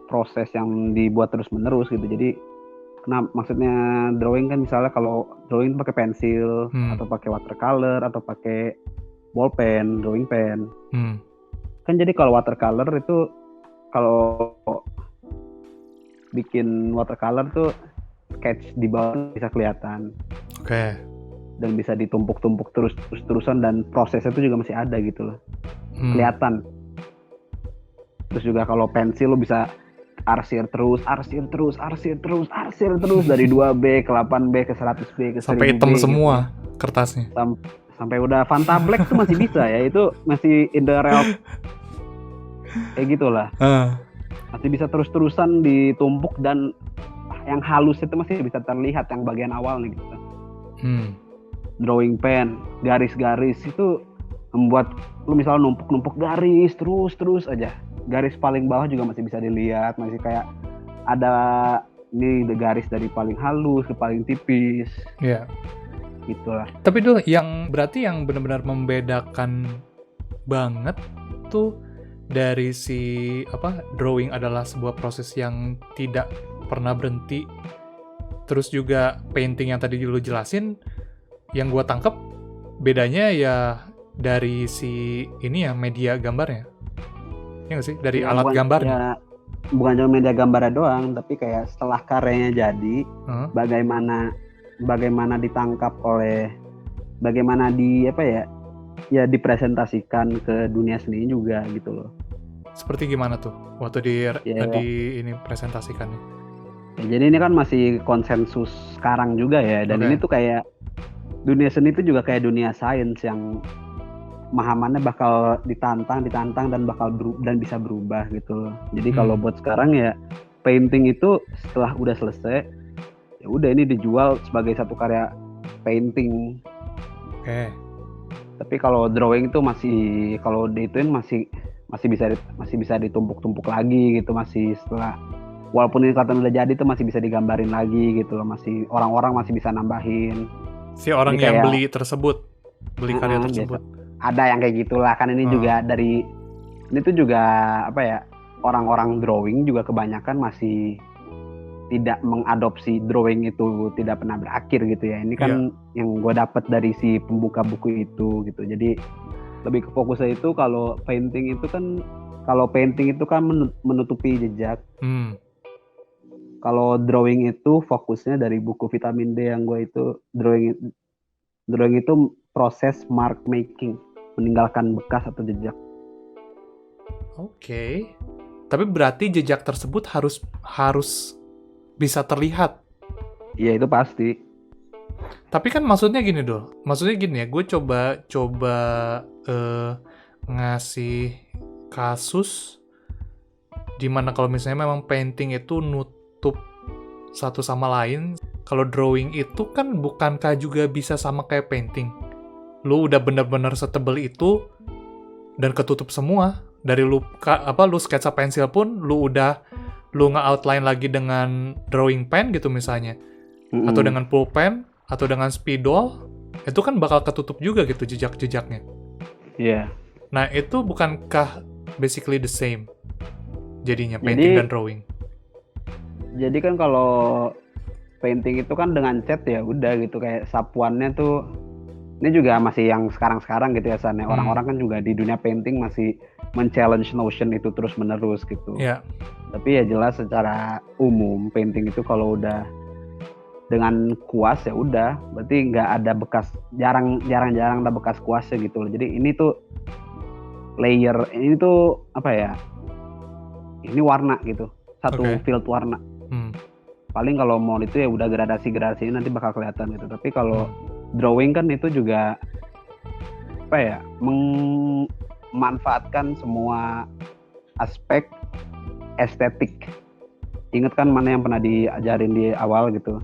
proses yang dibuat terus-menerus gitu. Jadi maksudnya drawing kan, misalnya kalau drawing pakai pensil atau pakai watercolor atau pakai ballpen, drawing pen. Kan jadi kalau watercolor itu, kalau bikin watercolor tuh sketch di bawah bisa kelihatan. Dan bisa ditumpuk-tumpuk terus-terusan, dan prosesnya itu juga masih ada gitu loh. Kelihatan. Terus juga kalau pensil lo bisa arsir terus dari 2B ke 8B ke 100B ke 1000B sampai hitam semua gitu. Kertasnya. Sampai udah Fanta Black tuh masih bisa ya, itu masih in the realm kayak gitulah. Masih bisa terus-terusan ditumpuk, dan yang halus itu masih bisa terlihat yang bagian awal nih gitu. Drawing pen, garis-garis itu membuat lu misalnya numpuk garis terus aja. Garis paling bawah juga masih bisa dilihat, masih kayak ada ini garis dari paling halus ke paling tipis. Iya. Gitulah. Tapi tuh yang berarti yang benar-benar membedakan banget tuh dari si drawing adalah sebuah proses yang tidak pernah berhenti. Terus juga painting yang tadi lu jelasin, yang gua tangkep bedanya ya dari si ini ya, media gambarnya. Ya nggak sih? Dari Ya, alat gambarnya. Ya, bukan cuma media gambarnya doang, tapi kayak setelah karyanya jadi, bagaimana ditangkap oleh, bagaimana dipresentasikan ke dunia seni juga gitu loh. Seperti gimana tuh waktu di ini presentasikannya? Ya, jadi ini kan masih konsensus sekarang juga ya, dan ini tuh kayak dunia seni itu juga kayak dunia sains yang pemahamannya bakal ditantang dan bisa berubah gitu. Jadi kalau buat sekarang ya painting itu setelah udah selesai ya udah ini dijual sebagai satu karya painting. Tapi kalau drawing itu kalau diituin masih bisa ditumpuk-tumpuk lagi gitu, masih setelah walaupun ini kelihatan udah jadi itu masih bisa digambarin lagi gitu loh, masih orang-orang masih bisa nambahin. Si orang jadi yang beli karya tersebut. Ada yang kayak gitulah kan, ini juga ini tuh juga orang-orang drawing juga kebanyakan masih tidak mengadopsi drawing itu tidak pernah berakhir gitu ya. Ini kan yang gue dapat dari si pembuka buku itu gitu. Jadi lebih ke fokusnya itu kalau painting itu kan menutupi jejak. Kalau drawing itu fokusnya dari buku Vitamin D yang gue itu, drawing itu proses mark making, meninggalkan bekas atau jejak. Oke. Tapi berarti jejak tersebut harus bisa terlihat. Iya, itu pasti. Tapi kan maksudnya gini ya, gue coba ngasih kasus dimana kalau misalnya memang painting itu nutup satu sama lain, kalau drawing itu kan bukankah juga bisa sama kayak painting? Lu udah bener-bener setebel itu dan ketutup semua. Dari lu sketsa pensil pun lu nge-outline lagi dengan drawing pen gitu misalnya. Atau dengan pulpen atau dengan spidol, itu kan bakal ketutup juga gitu jejak-jejaknya. Iya. Nah, itu bukankah basically the same jadinya painting dan drawing? Jadi kan kalau painting itu kan dengan cat ya udah gitu, kayak sapuannya tuh ini juga masih yang sekarang-sekarang gitu ya San. Orang-orang kan juga di dunia painting masih men-challenge notion itu terus-menerus gitu. Yeah. Tapi ya jelas secara umum painting itu kalau udah dengan kuas ya udah, berarti nggak ada bekas, jarang-jarang ada bekas kuasnya gitu loh. Jadi ini tuh layer, ini tuh ini warna gitu, satu field warna. Paling kalau mau itu ya udah gradasi ini nanti bakal kelihatan gitu. Tapi kalau drawing kan itu juga memanfaatkan semua aspek estetik. Ingat kan mana yang pernah diajarin di awal gitu.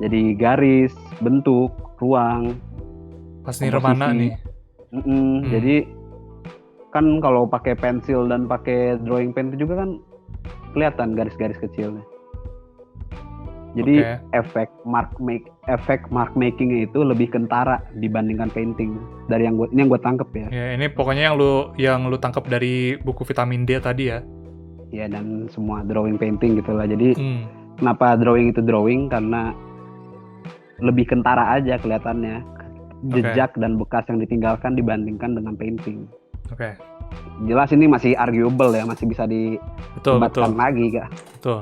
Jadi garis, bentuk, ruang. Pas nirmana nih. Jadi kan kalau pakai pensil dan pakai drawing pen itu juga kan kelihatan garis-garis kecilnya. Jadi efek mark making itu lebih kentara dibandingkan painting. Dari yang gue tangkep ya. Ya, ini pokoknya yang lu tangkep dari buku Vitamin D tadi ya. Ya, dan semua drawing painting gitulah. Jadi kenapa drawing itu drawing? Karena lebih kentara aja kelihatannya jejak dan bekas yang ditinggalkan dibandingkan dengan painting. Jelas ini masih arguable ya, masih bisa didebatkan lagi kak. Betul.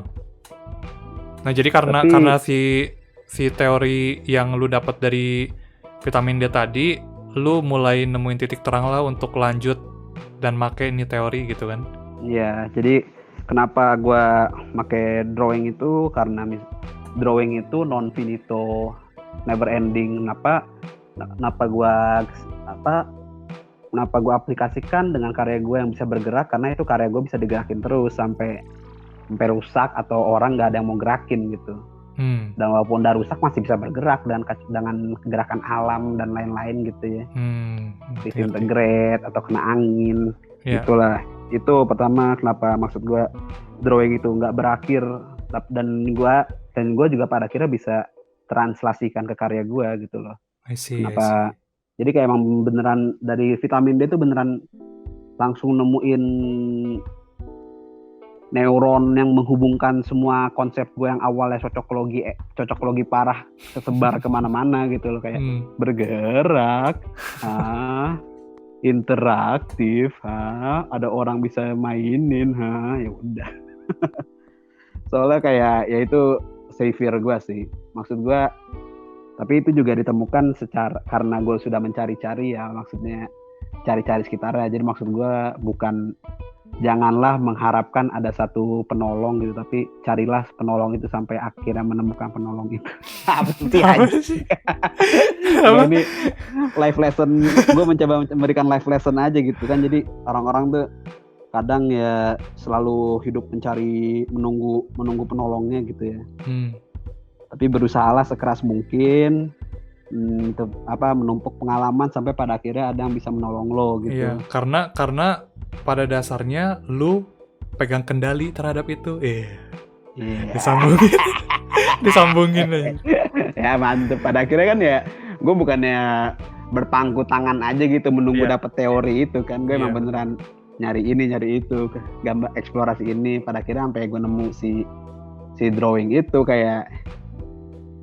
Nah, jadi karena si teori yang lu dapat dari Vitamin D tadi, lu mulai nemuin titik terang lah untuk lanjut dan make ini teori gitu kan? Iya, jadi kenapa gue make drawing itu karena drawing itu non finito, never ending. Kenapa gue aplikasikan dengan karya gue yang bisa bergerak, karena itu karya gue bisa digerakin terus sampai rusak atau orang nggak ada yang mau gerakin gitu. Dan walaupun udah rusak masih bisa bergerak dengan gerakan alam dan lain-lain gitu ya. Disintegrate atau kena angin, itulah. Itu pertama kenapa maksud gue drawing itu nggak berakhir, dan gue juga pada akhirnya bisa translasikan ke karya gue gitu loh. I see. Jadi kayak emang beneran dari Vitamin D itu beneran langsung nemuin neuron yang menghubungkan semua konsep gue yang awalnya cocoklogi parah tersebar kemana-mana gitu loh, kayak bergerak interaktif, ada orang bisa mainin, ya udah. Soalnya kayak ya itu savior gue sih, maksud gue. Tapi itu juga ditemukan karena gue sudah mencari-cari ya, maksudnya cari-cari sekitarnya. Jadi maksud gue bukan janganlah mengharapkan ada satu penolong gitu, tapi carilah penolong itu sampai akhirnya menemukan penolong itu. Apa sih? Ini life lesson, gue mencoba memberikan life lesson aja gitu kan. Jadi orang-orang tuh kadang ya selalu hidup menunggu penolongnya gitu ya. Tapi berusahalah sekeras mungkin menumpuk pengalaman sampai pada akhirnya ada yang bisa menolong lo gitu. Iya, karena pada dasarnya lu pegang kendali terhadap itu. Disambungin aja. Ya mantep. Pada akhirnya kan ya gue bukannya berpangku tangan aja gitu menunggu dapet teori itu kan. Gue emang beneran nyari ini nyari itu, gambar eksplorasi ini. Pada akhirnya sampai gue nemu si drawing itu. Kayak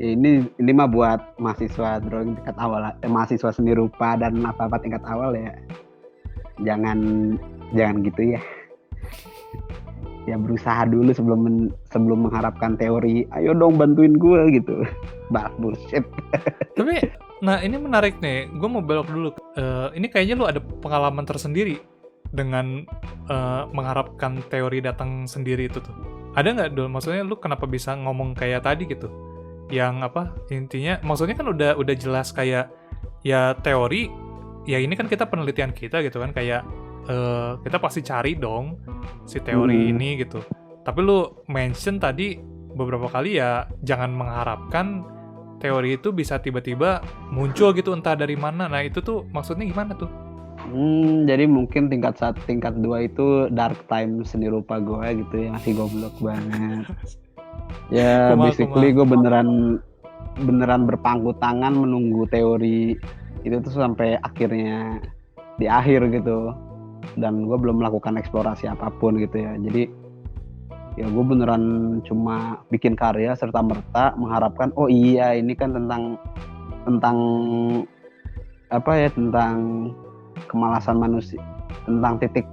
ini mah buat mahasiswa drawing tingkat awal, mahasiswa seni rupa dan apa-apa tingkat awal ya. Jangan gitu ya. Ya berusaha dulu sebelum mengharapkan teori. Ayo dong bantuin gue gitu. Bullshit. Tapi nah ini menarik nih. Gue mau belok dulu. Ini kayaknya lu ada pengalaman tersendiri dengan mengharapkan teori datang sendiri itu tuh. Ada nggak Dul? Maksudnya lu kenapa bisa ngomong kayak tadi gitu? Yang apa intinya maksudnya kan udah jelas kayak ya teori ya ini kan kita penelitian kita gitu kan kayak kita pasti cari dong si teori ini gitu. Tapi lu mention tadi beberapa kali ya jangan mengharapkan teori itu bisa tiba-tiba muncul gitu entah dari mana. Nah itu tuh maksudnya gimana tuh? Jadi mungkin tingkat 1, tingkat 2 itu dark time seni rupa gue gitu ya, masih goblok banget. Ya basically gue beneran berpangku tangan menunggu teori itu tuh sampai akhirnya di akhir gitu, dan gue belum melakukan eksplorasi apapun gitu ya. Jadi ya gue beneran cuma bikin karya serta merta mengharapkan oh iya ini kan tentang apa ya, tentang kemalasan manusia, tentang titik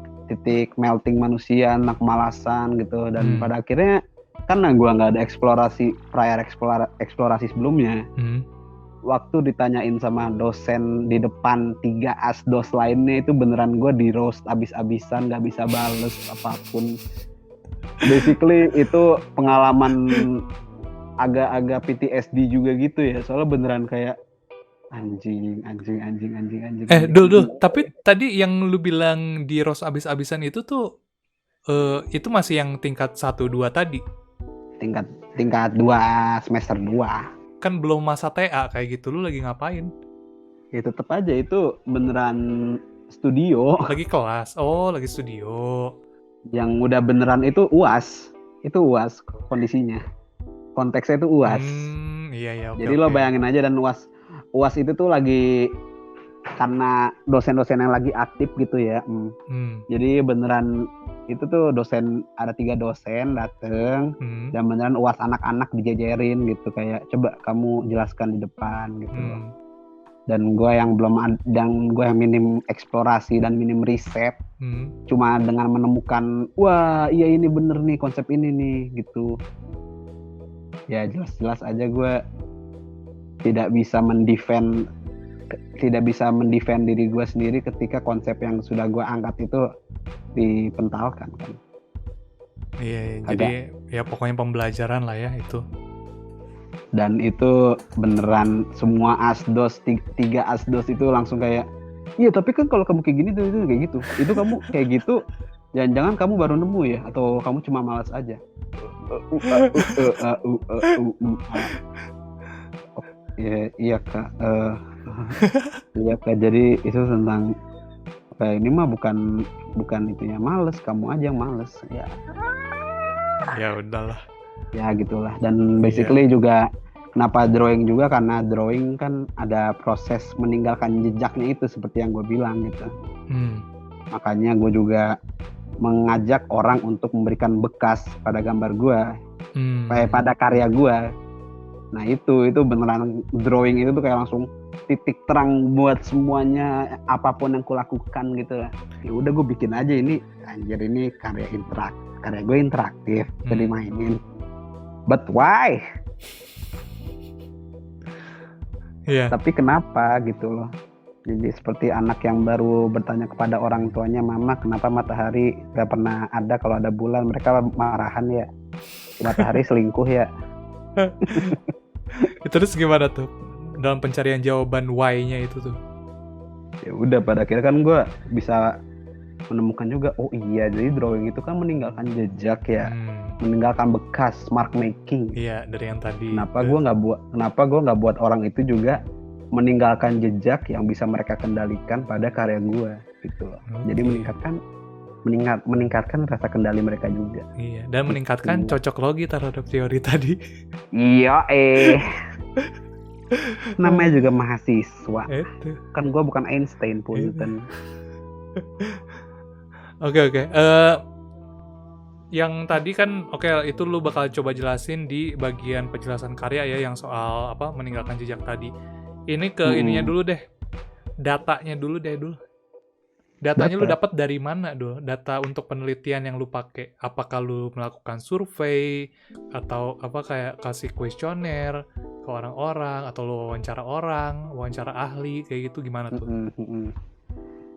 melting manusia, tentang kemalasan gitu. Dan pada akhirnya karena gue nggak ada eksplorasi sebelumnya, waktu ditanyain sama dosen di depan 3 asdos lainnya itu beneran gue di roast abis-abisan, nggak bisa bales apapun. Basically itu pengalaman agak-agak PTSD juga gitu ya, soalnya beneran kayak anjing. Dul, tapi tadi yang lu bilang di roast abis-abisan itu tuh itu masih yang tingkat 1-2 tadi? Tingkat 2 semester 2. Kan belum masa TA kayak gitu, lu lagi ngapain? Ya tetep aja itu beneran studio. Lagi kelas, lagi studio. Yang udah beneran itu UAS kondisinya. Konteksnya itu UAS. Iya, Jadi lo bayangin aja, dan UAS itu tuh lagi karena dosen-dosen yang lagi aktif gitu ya. Jadi beneran itu tuh ada 3 dosen dateng, dan beneran UAS anak-anak dijejerin gitu, kayak coba kamu jelaskan di depan gitu. Dan gue yang minim eksplorasi dan minim riset, cuma dengan menemukan wah iya ini bener nih konsep ini nih gitu. Ya jelas-jelas aja gue tidak bisa mendefend diri gue sendiri ketika konsep yang sudah gue angkat itu dipentalkan kan. Iya, jadi ya pokoknya pembelajaran lah ya itu. Dan itu beneran semua asdos, 3 asdos itu langsung kayak iya tapi kan kalau kamu kayak gini tuh itu kayak gitu, itu kamu kayak gitu jangan-jangan kamu baru nemu ya, atau kamu cuma malas aja. Iya kak. Iya kak, jadi itu tentang kayak ini mah bukan itunya males, kamu aja yang males ya udahlah ya gitulah. Dan basically juga kenapa drawing juga, karena drawing kan ada proses meninggalkan jejaknya itu seperti yang gue bilang gitu. Makanya gue juga mengajak orang untuk memberikan bekas pada gambar gue, pada karya gue. Nah itu beneran drawing itu tuh kayak langsung titik terang buat semuanya apapun yang kulakukan gitu. Ya udah gue bikin aja ini, anjir ini karya gue interaktif, bisa dimainin. But why? Iya. Tapi kenapa gitu loh? Jadi seperti anak yang baru bertanya kepada orang tuanya, mama kenapa matahari gak pernah ada kalau ada bulan? Mereka marahan ya, matahari selingkuh ya. Terus gimana tuh dalam pencarian jawaban why-nya itu tuh? Ya udah pada akhirnya kan gue bisa menemukan juga, oh iya jadi drawing itu kan meninggalkan jejak ya, meninggalkan bekas, mark making. Iya, dari yang tadi. Kenapa gue nggak buat orang itu juga meninggalkan jejak yang bisa mereka kendalikan pada karya gue gitu loh. Jadi meningkatkan rasa kendali mereka juga. Iya, dan meningkatkan cocok logi terhadap teori tadi. Iya, namanya juga mahasiswa. Kan gue bukan Einstein pun. Oke. Yang tadi kan itu lu bakal coba jelasin di bagian penjelasan karya ya, yang soal apa meninggalkan jejak tadi. Ini ke ininya dulu deh. Datanya dulu deh. Datanya lu dapat dari mana dulu? Data untuk penelitian yang lu pakai. Apakah lu melakukan survei atau apa kayak kasih kuesioner ke orang-orang, atau lu wawancara ahli kayak gitu, gimana tuh?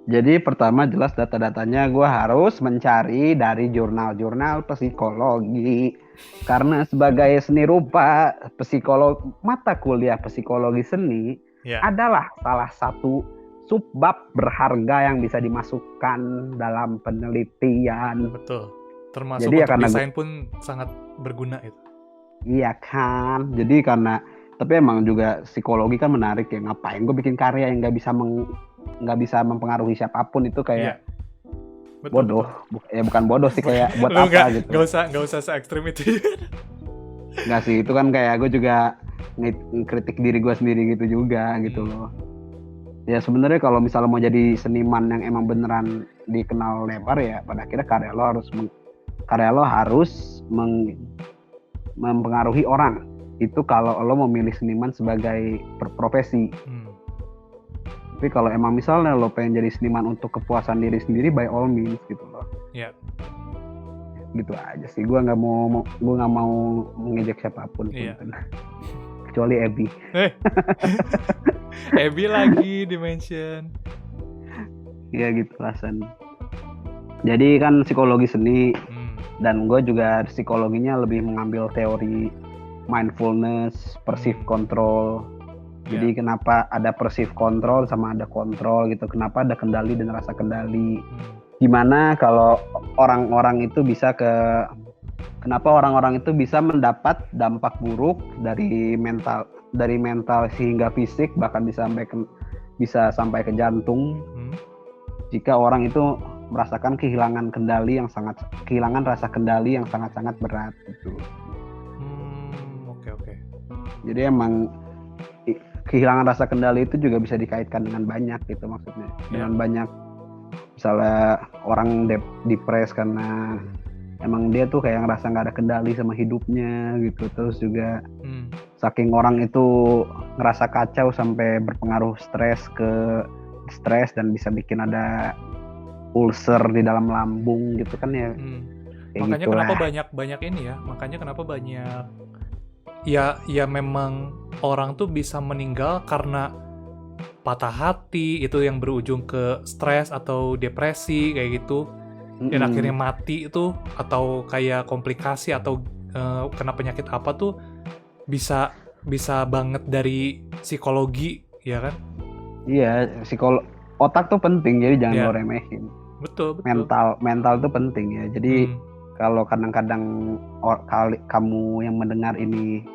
Jadi pertama jelas data-datanya gue harus mencari dari jurnal-jurnal psikologi. Karena sebagai seni rupa, mata kuliah psikologi seni adalah salah satu subbab berharga yang bisa dimasukkan dalam penelitian. Betul. Termasuk jadi, untuk desain pun sangat berguna itu. Iya kan. Jadi tapi emang juga psikologi kan menarik ya. Ngapain gue bikin karya yang nggak bisa mempengaruhi siapapun, itu kayak bodoh. Ya bukan bodoh sih, kayak buat apa gitu. Nggak usah se-ekstrim itu. Nggak sih, itu kan kayak gue juga ngkritik diri gue sendiri gitu juga gitu loh. Ya sebenarnya kalau misalnya mau jadi seniman yang emang beneran dikenal lebar ya, pada akhirnya karya lo harus mempengaruhi orang. Itu kalau lo memilih seniman sebagai profesi. Tapi kalau emang misalnya lo pengen jadi seniman untuk kepuasan diri sendiri, by all means gitu loh. Iya. Gitu aja sih. Gue nggak mau mengejek siapapun. Iya. Kecuali Ebi. Ebi lagi dimention. Iya gitu alasan. Jadi kan psikologi seni, dan gue juga psikologinya lebih mengambil teori mindfulness, perceived control. Jadi kenapa ada perceived control sama ada kontrol gitu. Kenapa ada kendali dan rasa kendali. Gimana kalau kenapa orang-orang itu bisa mendapat dampak buruk dari mental sehingga fisik, bahkan bisa sampai ke jantung. Jika orang itu merasakan kehilangan rasa kendali yang sangat-sangat berat gitu. Oke. Jadi emang kehilangan rasa kendali itu juga bisa dikaitkan dengan banyak gitu, maksudnya. Dengan banyak, misalnya orang depres karena emang dia tuh kayak ngerasa nggak ada kendali sama hidupnya gitu. Terus juga saking orang itu ngerasa kacau sampai berpengaruh stres dan bisa bikin ada ulcer di dalam lambung gitu kan ya. Makanya kenapa banyak ini ya, ya memang orang tuh bisa meninggal karena patah hati, itu yang berujung ke stres atau depresi kayak gitu, dan akhirnya mati itu, atau kayak komplikasi atau kena penyakit apa tuh bisa banget dari psikologi, ya kan? Iya, otak tuh penting, jadi jangan lo remehin. Betul. Mental tuh penting ya. Jadi kalau kadang-kadang kamu yang mendengar ini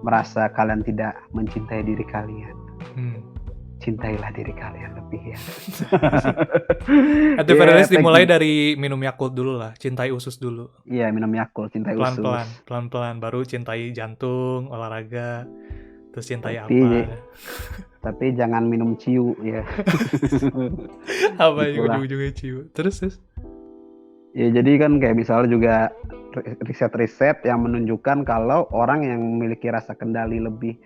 merasa kalian tidak mencintai diri kalian, cintailah diri kalian lebih ya. At the very least dimulai dari minum Yakult dulu lah, cintai usus dulu. Iya, minum Yakult, cintai usus. Pelan-pelan, baru cintai jantung, olahraga, terus cintai apa. Tapi jangan minum ciu ya. Apa yang ujung-ujungnya ciu. Terus? Ya jadi kan kayak misalnya juga riset-riset yang menunjukkan kalau orang yang memiliki rasa kendali lebih,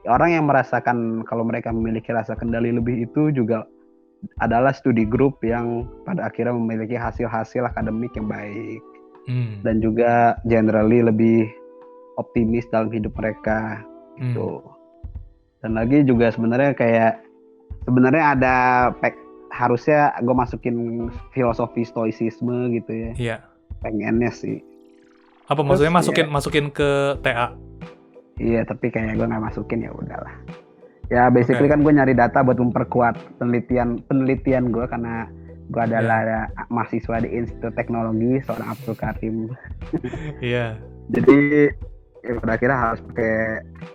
orang yang merasakan kalau mereka memiliki rasa kendali lebih itu juga adalah studi grup yang pada akhirnya memiliki hasil-hasil akademik yang baik dan juga generally lebih optimis dalam hidup mereka gitu. Dan lagi juga sebenarnya ada harusnya gue masukin filosofi stoicisme gitu ya. Iya. Pengennya sih. Apa maksudnya masukin ke TA? Iya, tapi kayaknya gue nggak masukin, ya udahlah. Ya basically kan gue nyari data buat memperkuat penelitian gue karena gue adalah mahasiswa di Institut Teknologi seorang Abdul Karim. Iya. Jadi ya pada akhirnya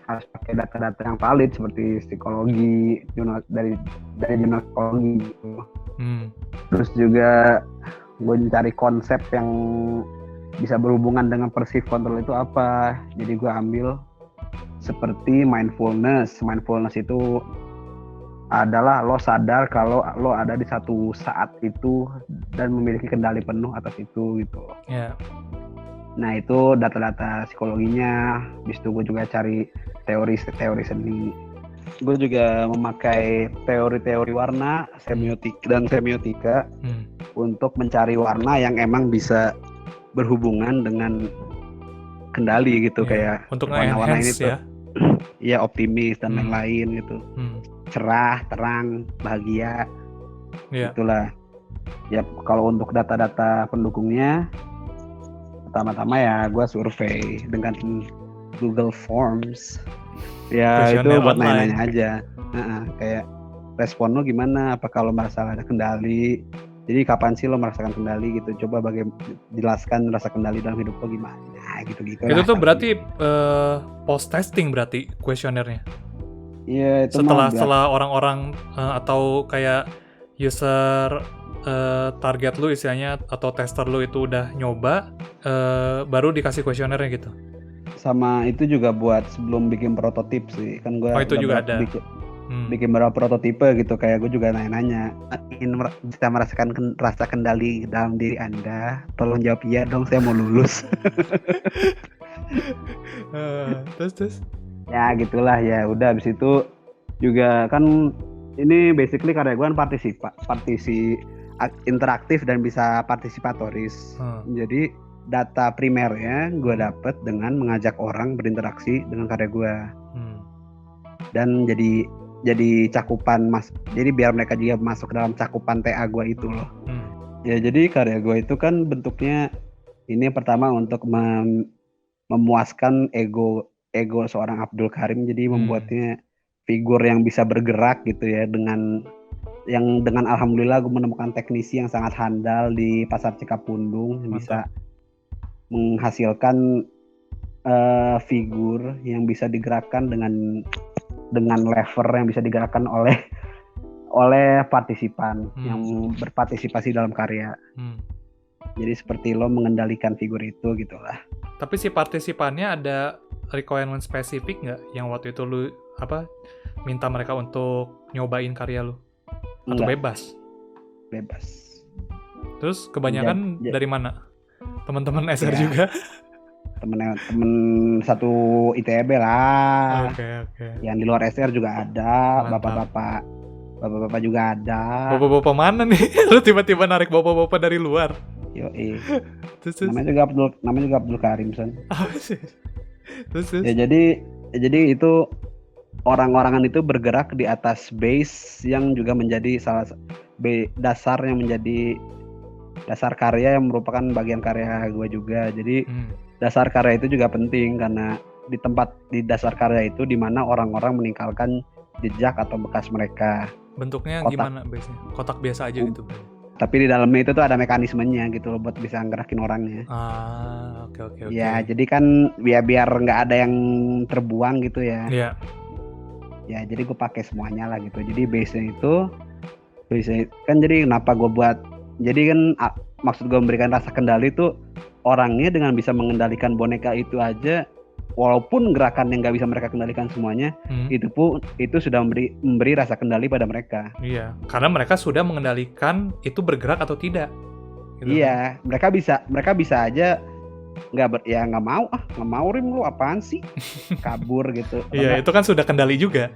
harus pakai data-data yang valid seperti psikologi, dari jurnal psikologi gitu. Terus juga gue mencari konsep yang bisa berhubungan dengan perceived control itu apa. Jadi gue ambil seperti mindfulness. Mindfulness itu adalah lo sadar kalau lo ada di satu saat itu dan memiliki kendali penuh atas itu gitu. Yeah. Nah itu data-data psikologinya. Habis itu gue juga cari teori seni. Gue juga memakai teori-teori warna, semiotika untuk mencari warna yang emang bisa berhubungan dengan kendali gitu, kayak untuk warna-warna ini tuh ya. Ya optimis dan lain-lain gitu. Cerah, terang, bahagia. Itulah. Ya kalau untuk data-data pendukungnya, pertama-tama ya gue survei dengan Google Forms. Ya itu buat nanya-nanya aja. Kayak respon lo gimana? Apa kalau merasa ada kendali? Jadi kapan sih lo merasakan kendali gitu? Coba jelaskan rasa kendali dalam hidup lo gimana gitu-gitu. Itu tuh berarti post testing berarti kuesionernya. Iya, itu setelah orang-orang atau kayak user target lu istilahnya atau tester lu itu udah nyoba, baru dikasih kuesionernya gitu. Sama itu juga buat sebelum bikin prototip sih, kan gue itu juga ada bikin beberapa prototipe gitu, kayak gue juga nanya-nanya, ingin bisa merasakan rasa kendali dalam diri Anda, tolong jawab iya dong, saya mau lulus. Terus ya gitulah, ya udah. Habis itu juga kan ini basically karya gue kan partisi interaktif dan bisa partisipatoris. Jadi data primernya gue dapet dengan mengajak orang berinteraksi dengan karya gue. Dan jadi cakupan jadi biar mereka juga masuk dalam cakupan TA gue itu loh. Ya jadi karya gue itu kan bentuknya ini pertama untuk memuaskan ego seorang Abdul Karim, jadi membuatnya figur yang bisa bergerak gitu ya, dengan alhamdulillah gue menemukan teknisi yang sangat handal di pasar Cikapundung yang bisa menghasilkan figur yang bisa digerakkan dengan lever yang bisa digerakkan oleh partisipan yang berpartisipasi dalam karya. Jadi seperti lo mengendalikan figur itu gitulah. Tapi si partisipannya ada requirement spesifik nggak yang waktu itu lu minta mereka untuk nyobain karya lu? Atau bebas? Bebas. Terus kebanyakan dari mana? Teman-teman SR juga? Temen satu ITB lah. Oke. Yang di luar SR juga ada. Bapak-bapak juga ada. Bapak-bapak mana nih? Lu tiba-tiba narik bapak-bapak dari luar? Yoi. Namanya juga Abdul Karim Son. Terus. Ya jadi itu orang-orangan itu bergerak di atas base yang juga menjadi dasar yang menjadi dasar karya yang merupakan bagian karya gue juga. Jadi dasar karya itu juga penting karena di dasar karya itu di mana orang-orang meninggalkan jejak atau bekas mereka. Bentuknya gimana biasanya? Kotak biasa aja gitu. Tapi di dalamnya itu tuh ada mekanismenya gitu loh buat bisa ngerakin orangnya. Oke. Ya, jadi kan biar nggak ada yang terbuang gitu ya. Iya. Ya, jadi gue pakai semuanya lah gitu. Jadi base-nya kan jadi kenapa gue buat. Jadi kan maksud gue memberikan rasa kendali tuh orangnya dengan bisa mengendalikan boneka itu aja, walaupun gerakan yang nggak bisa mereka kendalikan semuanya, itu sudah memberi rasa kendali pada mereka. Iya, karena mereka sudah mengendalikan itu bergerak atau tidak. Gitu. Iya, mereka bisa aja nggak mau Rim, lu apaan sih, kabur gitu. Iya, itu kan sudah kendali juga.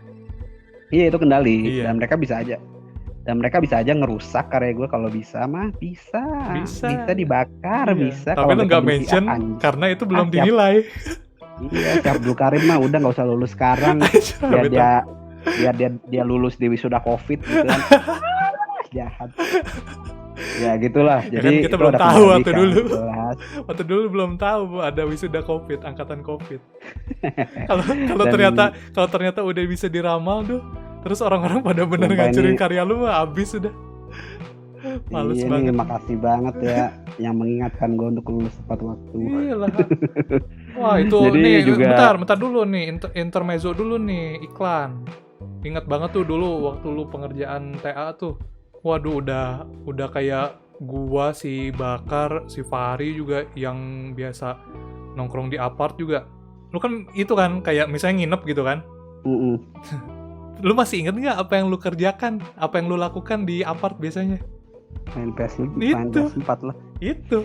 Iya, itu kendali. Dan mereka bisa aja ngerusak karya gue. Kalau bisa mah bisa dibakar. Iya. Bisa. Tapi lu nggak mention karena itu belum dinilai. Iya, si Abdul Karim mah udah nggak usah lulus sekarang. biar dia lulus di wisuda COVID gitu kan. Jahat. Ya gitulah. Ya Jadi kan kita belum tahu waktu dulu belum tahu ada wisuda COVID, angkatan COVID. Kalau ternyata udah bisa diramal tuh, terus orang-orang pada bener ngancurin karya lu mah abis sudah. Males banget. Makasih banget ya yang mengingatkan gue untuk lulus tepat waktu. Iyalah. Wah itu nih juga... bentar dulu nih, intermezzo dulu nih, iklan. Ingat banget tuh dulu waktu lu pengerjaan TA tuh. Waduh udah kayak gua, si Bakar, si Fahri juga yang biasa nongkrong di apart juga. Lu kan itu kan kayak misalnya nginep gitu kan. Lu masih inget gak apa yang lu kerjakan? Apa yang lu lakukan di apart biasanya? Main PS4 lah. Itu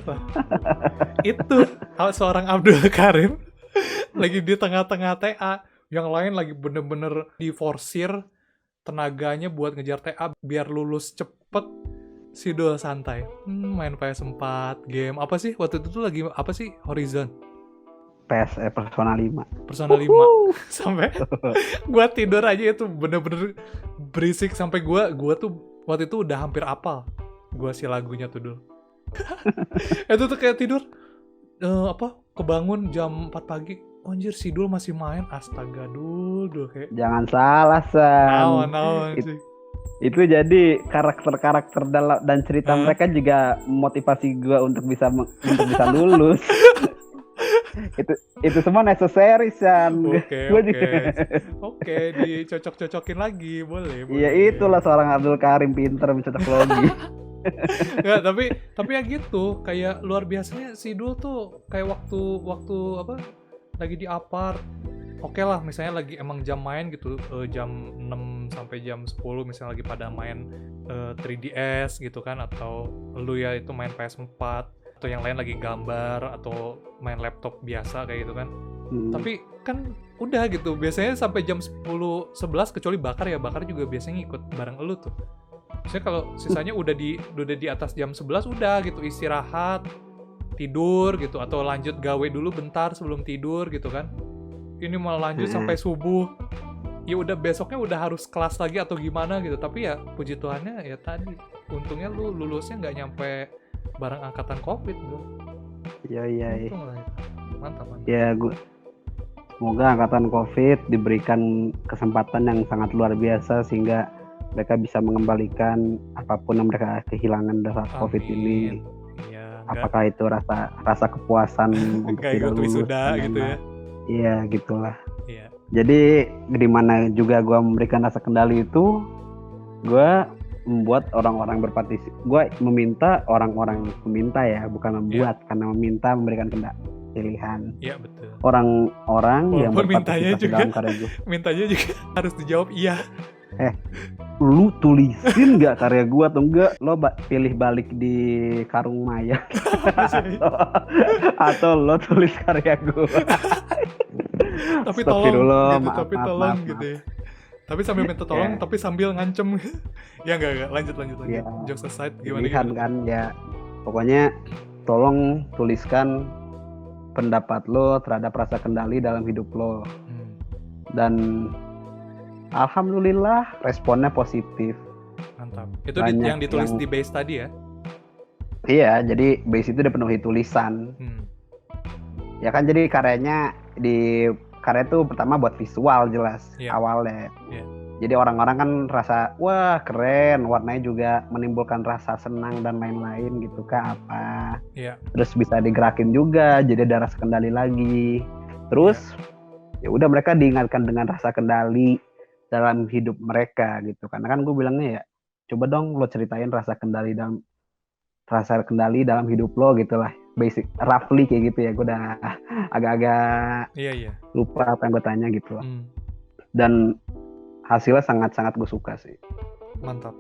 seorang Abdul Karim lagi di tengah-tengah TA, yang lain lagi bener-bener diforsir tenaganya buat ngejar TA biar lulus cepet. Si Dul santai main PS4, game apa sih waktu itu tuh lagi apa sih, Horizon, Persona 5 sampai gua tidur aja itu bener-bener berisik sampai gua tuh waktu itu udah hampir apal gua si lagunya tuh Dul. Itu tuh kayak tidur kebangun jam 4 pagi. Anjir, si Dul masih main. Astaga, Dul kayak. Jangan salah, San. Naon sih. Itu jadi karakter dan cerita mereka juga motivasi gue untuk bisa lulus. itu semua necessary, San. Oke, dicocok-cocokin lagi, boleh. Iya, itulah seorang Abdul Karim, pinter mencocok logi. Nggak, tapi ya gitu, kayak luar biasanya si Dul tuh kayak waktu apa lagi di apart, oke lah misalnya lagi emang jam main gitu, jam 6 sampai jam 10 misalnya lagi pada main 3DS gitu kan, atau lu ya itu main PS4, atau yang lain lagi gambar atau main laptop biasa kayak gitu kan. Tapi kan udah gitu biasanya sampai jam 10-11, kecuali Bakar juga biasanya ngikut bareng lu tuh. Maksudnya kalau sisanya udah di atas jam 11 udah gitu istirahat, tidur gitu, atau lanjut gawe dulu bentar sebelum tidur gitu kan. Ini malah lanjut sampai subuh. Ya udah besoknya udah harus kelas lagi atau gimana gitu. Tapi ya puji Tuhannya ya tadi untungnya lu lulusnya nggak nyampe bareng angkatan COVID gitu. Iya. Mantap. Ya semoga angkatan COVID diberikan kesempatan yang sangat luar biasa sehingga mereka bisa mengembalikan apapun yang mereka kehilangan dari COVID ini. Iya, apakah itu rasa kepuasan untuk tidak lulus gitu ya. Iya, gitulah. Iya. Jadi di mana juga gue memberikan rasa kendali itu, gue membuat orang-orang berpartisipasi. Gue meminta orang-orang meminta ya, bukan membuat, karena meminta memberikan pilihan. Iya, betul. Orang-orang yang berpartisipasi dalam karya gue. Mintanya juga harus dijawab iya. Lu tulisin nggak karya gue atau enggak, lo pilih balik di karung maya atau lo tulis karya gue. Tapi tolong gitu ya. Tapi sambil minta tolong tapi sambil ngancem. Ya enggak lanjut. Ya. Jokes aside gimana kan ya. Pokoknya tolong tuliskan pendapat lo terhadap rasa kendali dalam hidup lo. Dan alhamdulillah responnya positif. Mantap. Itu yang ditulis di base tadi ya? Iya, jadi base itu dipenuhi tulisan. Ya kan, jadi karya itu pertama buat visual jelas awalnya. Jadi orang-orang kan rasa wah keren, warnanya juga menimbulkan rasa senang dan lain-lain gitu kah apa. Terus bisa digerakin juga, jadi ada rasa kendali lagi. Terus ya udah mereka diingatkan dengan rasa kendali dalam hidup mereka gitu. Karena kan gue bilangnya ya, coba dong lo ceritain rasa kendali dalam hidup lo gitu lah. Basic, roughly kayak gitu ya. Gue udah agak-agak lupa apa yang gue tanya gitu lah. Dan hasilnya sangat-sangat gue suka sih. Mantap.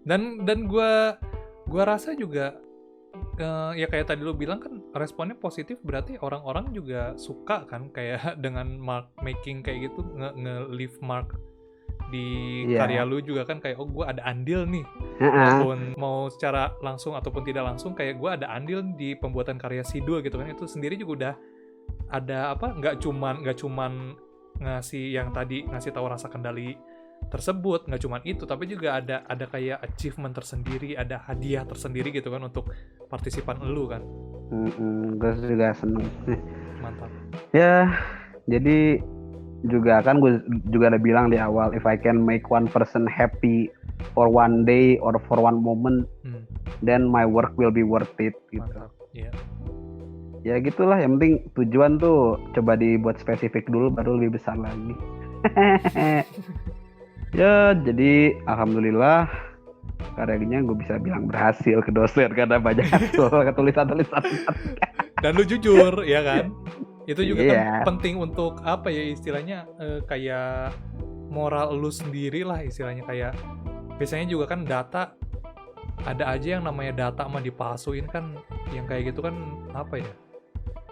Dan gue rasa juga ya kayak tadi lo bilang kan responnya positif berarti orang-orang juga suka kan kayak dengan mark making kayak gitu, nge-leave mark di karya lu juga kan, kayak gue ada andil nih, walaupun mau secara langsung ataupun tidak langsung, kayak gue ada andil di pembuatan karya Sidul gitu kan. Itu sendiri juga udah ada apa, nggak cuman ngasih yang tadi ngasih tahu rasa kendali tersebut, nggak cuman itu, tapi juga ada kayak achievement tersendiri, ada hadiah tersendiri gitu kan untuk partisipan elu kan. Gue juga seneng. Mantap. Ya, jadi juga kan gue juga udah bilang di awal, if I can make one person happy for one day or for one moment, then my work will be worth it gitu. Mantap. Yeah. Ya gitulah, yang penting tujuan tuh coba dibuat spesifik dulu baru lebih besar lagi. Ya jadi alhamdulillah karyanya gue bisa bilang berhasil ke dosen karena banyak tulisan-tulisan. Dan lu jujur ya kan, itu juga kan penting untuk apa ya istilahnya, kayak moral lu sendiri lah istilahnya. Kayak biasanya juga kan data, ada aja yang namanya data mah dipalsuin kan, yang kayak gitu kan apa ya,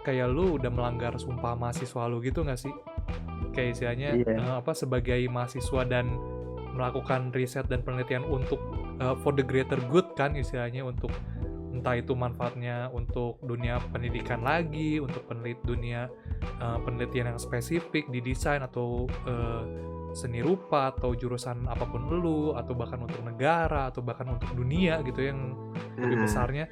kayak lu udah melanggar sumpah mahasiswa lu gitu nggak sih? Kayak istilahnya apa, sebagai mahasiswa dan melakukan riset dan penelitian untuk for the greater good kan istilahnya, untuk entah itu manfaatnya untuk dunia pendidikan lagi, untuk dunia penelitian yang spesifik di desain atau seni rupa atau jurusan apapun lu, atau bahkan untuk negara atau bahkan untuk dunia gitu yang lebih besarnya.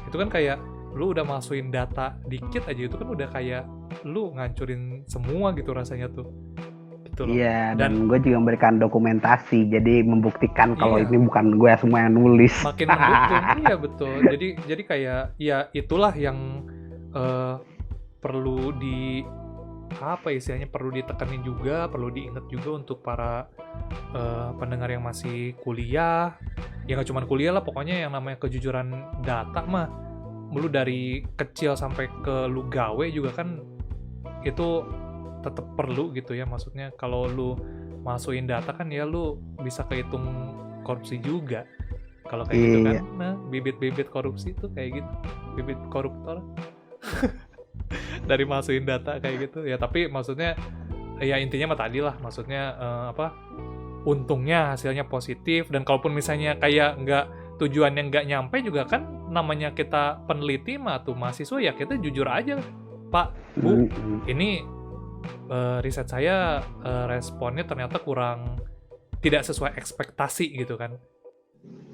Itu kan kayak lu udah masukin data dikit aja, itu kan udah kayak lu ngancurin semua gitu rasanya tuh. Iya, dan gue juga memberikan dokumentasi, jadi membuktikan kalau ini bukan gue semua yang nulis. Makin mendukung, iya betul. Jadi kayak ya itulah yang perlu di apa istilahnya, perlu ditekanin juga, perlu diingat juga untuk para pendengar yang masih kuliah. Ya nggak cuma kuliah lah, pokoknya yang namanya kejujuran data mah, lu dari kecil sampai ke lu gawe juga kan itu tetap perlu gitu ya. Maksudnya kalau lu masukin data kan ya lu bisa kehitung korupsi juga kalau kayak gitu kan. Nah, bibit-bibit korupsi tuh kayak gitu, bibit koruptor dari masukin data kayak gitu ya. Tapi maksudnya ya intinya mah tadi lah, maksudnya apa, untungnya hasilnya positif. Dan kalaupun misalnya kayak nggak, tujuannya nggak nyampe juga kan, namanya kita peneliti mah tuh mahasiswa ya, kita jujur aja, Pak, Bu, ini riset saya responnya ternyata kurang, tidak sesuai ekspektasi gitu kan,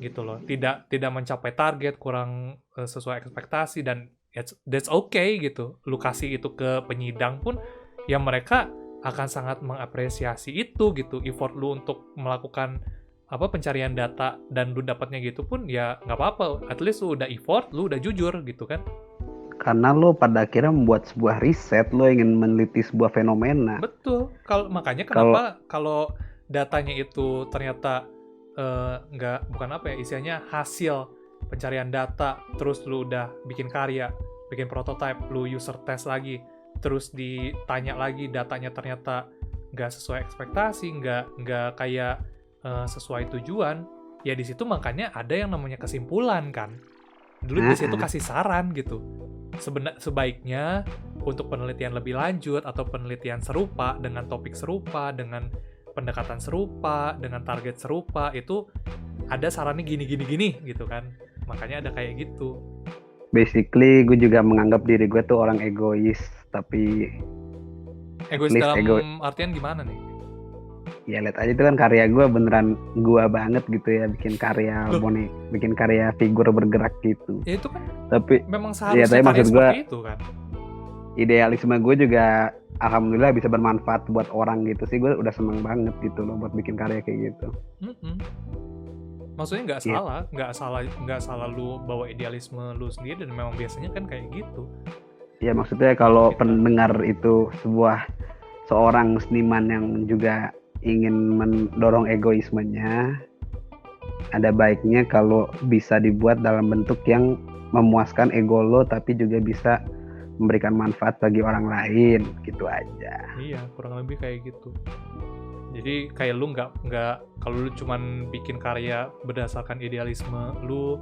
gitu loh, tidak mencapai target, kurang sesuai ekspektasi, dan that's okay gitu. Lu kasih itu ke penyidang pun ya mereka akan sangat mengapresiasi itu gitu, effort lu untuk melakukan apa, pencarian data, dan lu dapatnya gitu pun ya nggak apa-apa, at least lu udah effort, lu udah jujur gitu kan. Karena lo pada akhirnya membuat sebuah riset, lo ingin meneliti sebuah fenomena. Betul. Makanya kenapa kalau datanya itu ternyata bukan apa ya istilahnya, hasil pencarian data, terus lu udah bikin karya, bikin prototype, lu user test lagi, terus ditanya lagi datanya ternyata nggak sesuai ekspektasi, nggak kayak sesuai tujuan, ya di situ makanya ada yang namanya kesimpulan kan. Dulu di situ kasih saran gitu. Sebaiknya untuk penelitian lebih lanjut atau penelitian serupa dengan topik serupa, dengan pendekatan serupa, dengan target serupa, itu ada sarannya gini gitu kan. Makanya ada kayak gitu. Basically gue juga menganggap diri gue tuh orang egois, tapi egois dalam artian gimana nih? Ya lihat aja itu kan karya gue beneran gue banget gitu ya, bikin karya bonek, bikin karya figur bergerak gitu. Ya itu kan. Tapi memang seharusnya ya, karya seperti itu kan. Idealisme gue juga alhamdulillah bisa bermanfaat buat orang gitu sih. Gue udah seneng banget gitu loh buat bikin karya kayak gitu. Maksudnya nggak salah lu bawa idealisme lu sendiri, dan memang biasanya kan kayak gitu. Ya maksudnya kalau pendengar itu seorang seniman yang juga ingin mendorong egoismenya, ada baiknya kalau bisa dibuat dalam bentuk yang memuaskan ego lo tapi juga bisa memberikan manfaat bagi orang lain, gitu aja. Iya, kurang lebih kayak gitu. Jadi kayak lu nggak kalau lu cuman bikin karya berdasarkan idealisme lu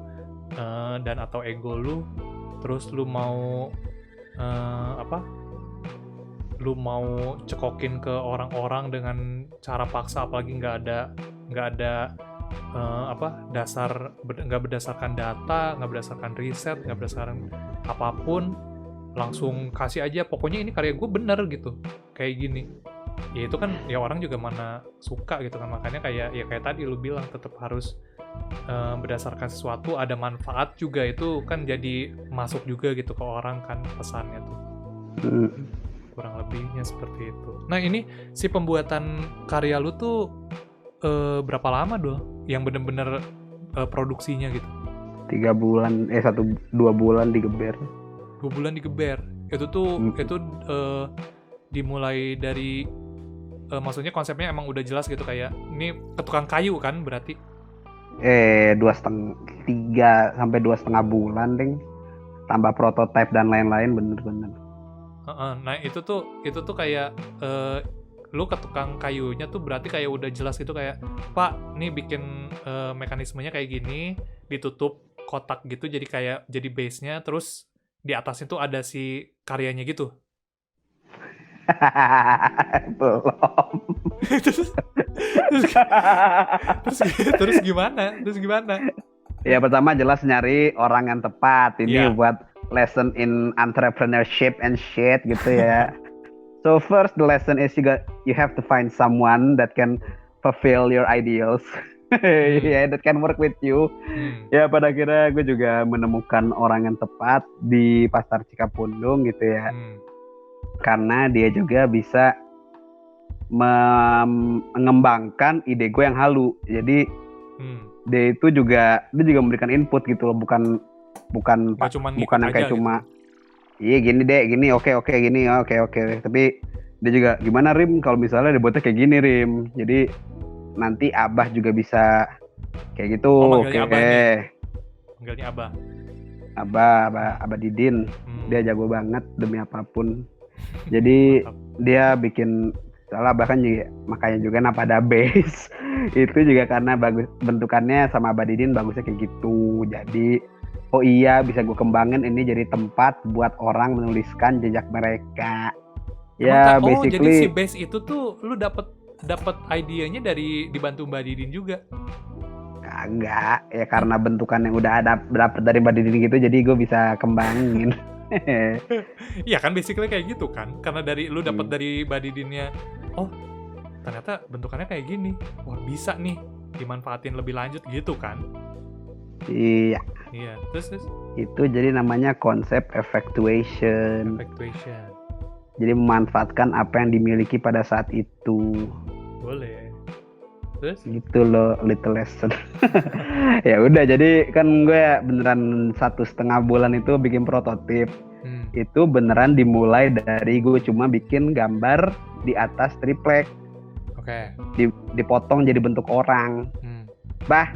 dan atau ego lu, terus lu mau lu mau cekokin ke orang-orang dengan cara paksa, apalagi nggak ada nggak berdasarkan data, nggak berdasarkan riset, nggak berdasarkan apapun, langsung kasih aja pokoknya ini karya gue bener gitu kayak gini. Ya itu kan ya orang juga mana suka gitu kan, makanya kayak tadi lu bilang tetap harus berdasarkan sesuatu, ada manfaat juga, itu kan jadi masuk juga gitu ke orang kan pesannya tuh. Kurang lebihnya seperti itu. Nah ini si pembuatan karya lu tuh berapa lama Dul yang bener-bener produksinya gitu? 3 bulan, 1-2 bulan digeber. 2 bulan digeber. Itu tuh itu dimulai dari maksudnya konsepnya emang udah jelas gitu, kayak ini ke tukang kayu kan berarti? 3 sampai 2,5 bulan ding, tambah prototipe dan lain-lain, bener-bener. Nah itu tuh kayak lu ke tukang kayunya tuh berarti kayak udah jelas gitu, kayak Pak nih bikin mekanismenya kayak gini, ditutup kotak gitu jadi base-nya, terus di atasnya tuh ada si karyanya gitu. Belum. terus gimana? Ya pertama jelas nyari orang yang tepat ini buat lesson in entrepreneurship and shit gitu ya. So first the lesson is you have to find someone that can fulfill your ideals. That can work with you. Ya pada akhirnya gue juga menemukan orang yang tepat di Pasar Cikapundung gitu ya. Karena dia juga bisa mengembangkan ide gue yang halu. Jadi dia juga memberikan input gitu loh, bukan yang kayak cuma iya gini deh, gini oke gini oke. Tapi dia juga gimana Rim kalau misalnya dibuatnya kayak gini Rim. Jadi nanti Abah juga bisa kayak gitu. Manggilnya Abah. Abah Didin. Dia jago banget demi apapun. Jadi dia bikin, soalnya bahkan juga makanya juga Napada Base itu juga karena bagus bentukannya sama Abah Didin, bagusnya kayak gitu. Jadi oh iya bisa gue kembangin ini jadi tempat buat orang menuliskan jejak mereka. Ya basically. Jadi si base itu tuh lu dapat idenya dibantu Mbak Didin juga? Enggak, ya karena bentukan yang udah ada dapat dari Mbak Didin gitu, jadi gue bisa kembangin. Iya kan basically kayak gitu kan, karena lu dapat dari Mbak Didinnya, oh ternyata bentukannya kayak gini, wah bisa nih dimanfaatin lebih lanjut gitu kan. Iya, terus itu jadi namanya konsep effectuation. Jadi memanfaatkan apa yang dimiliki pada saat itu. Boleh. Terus? Gitu loh, little lesson. Ya udah, jadi kan gue beneran 1,5 bulan itu bikin prototip. Itu beneran dimulai dari gue cuma bikin gambar di atas triplek. Oke. Dipotong jadi bentuk orang. Bah,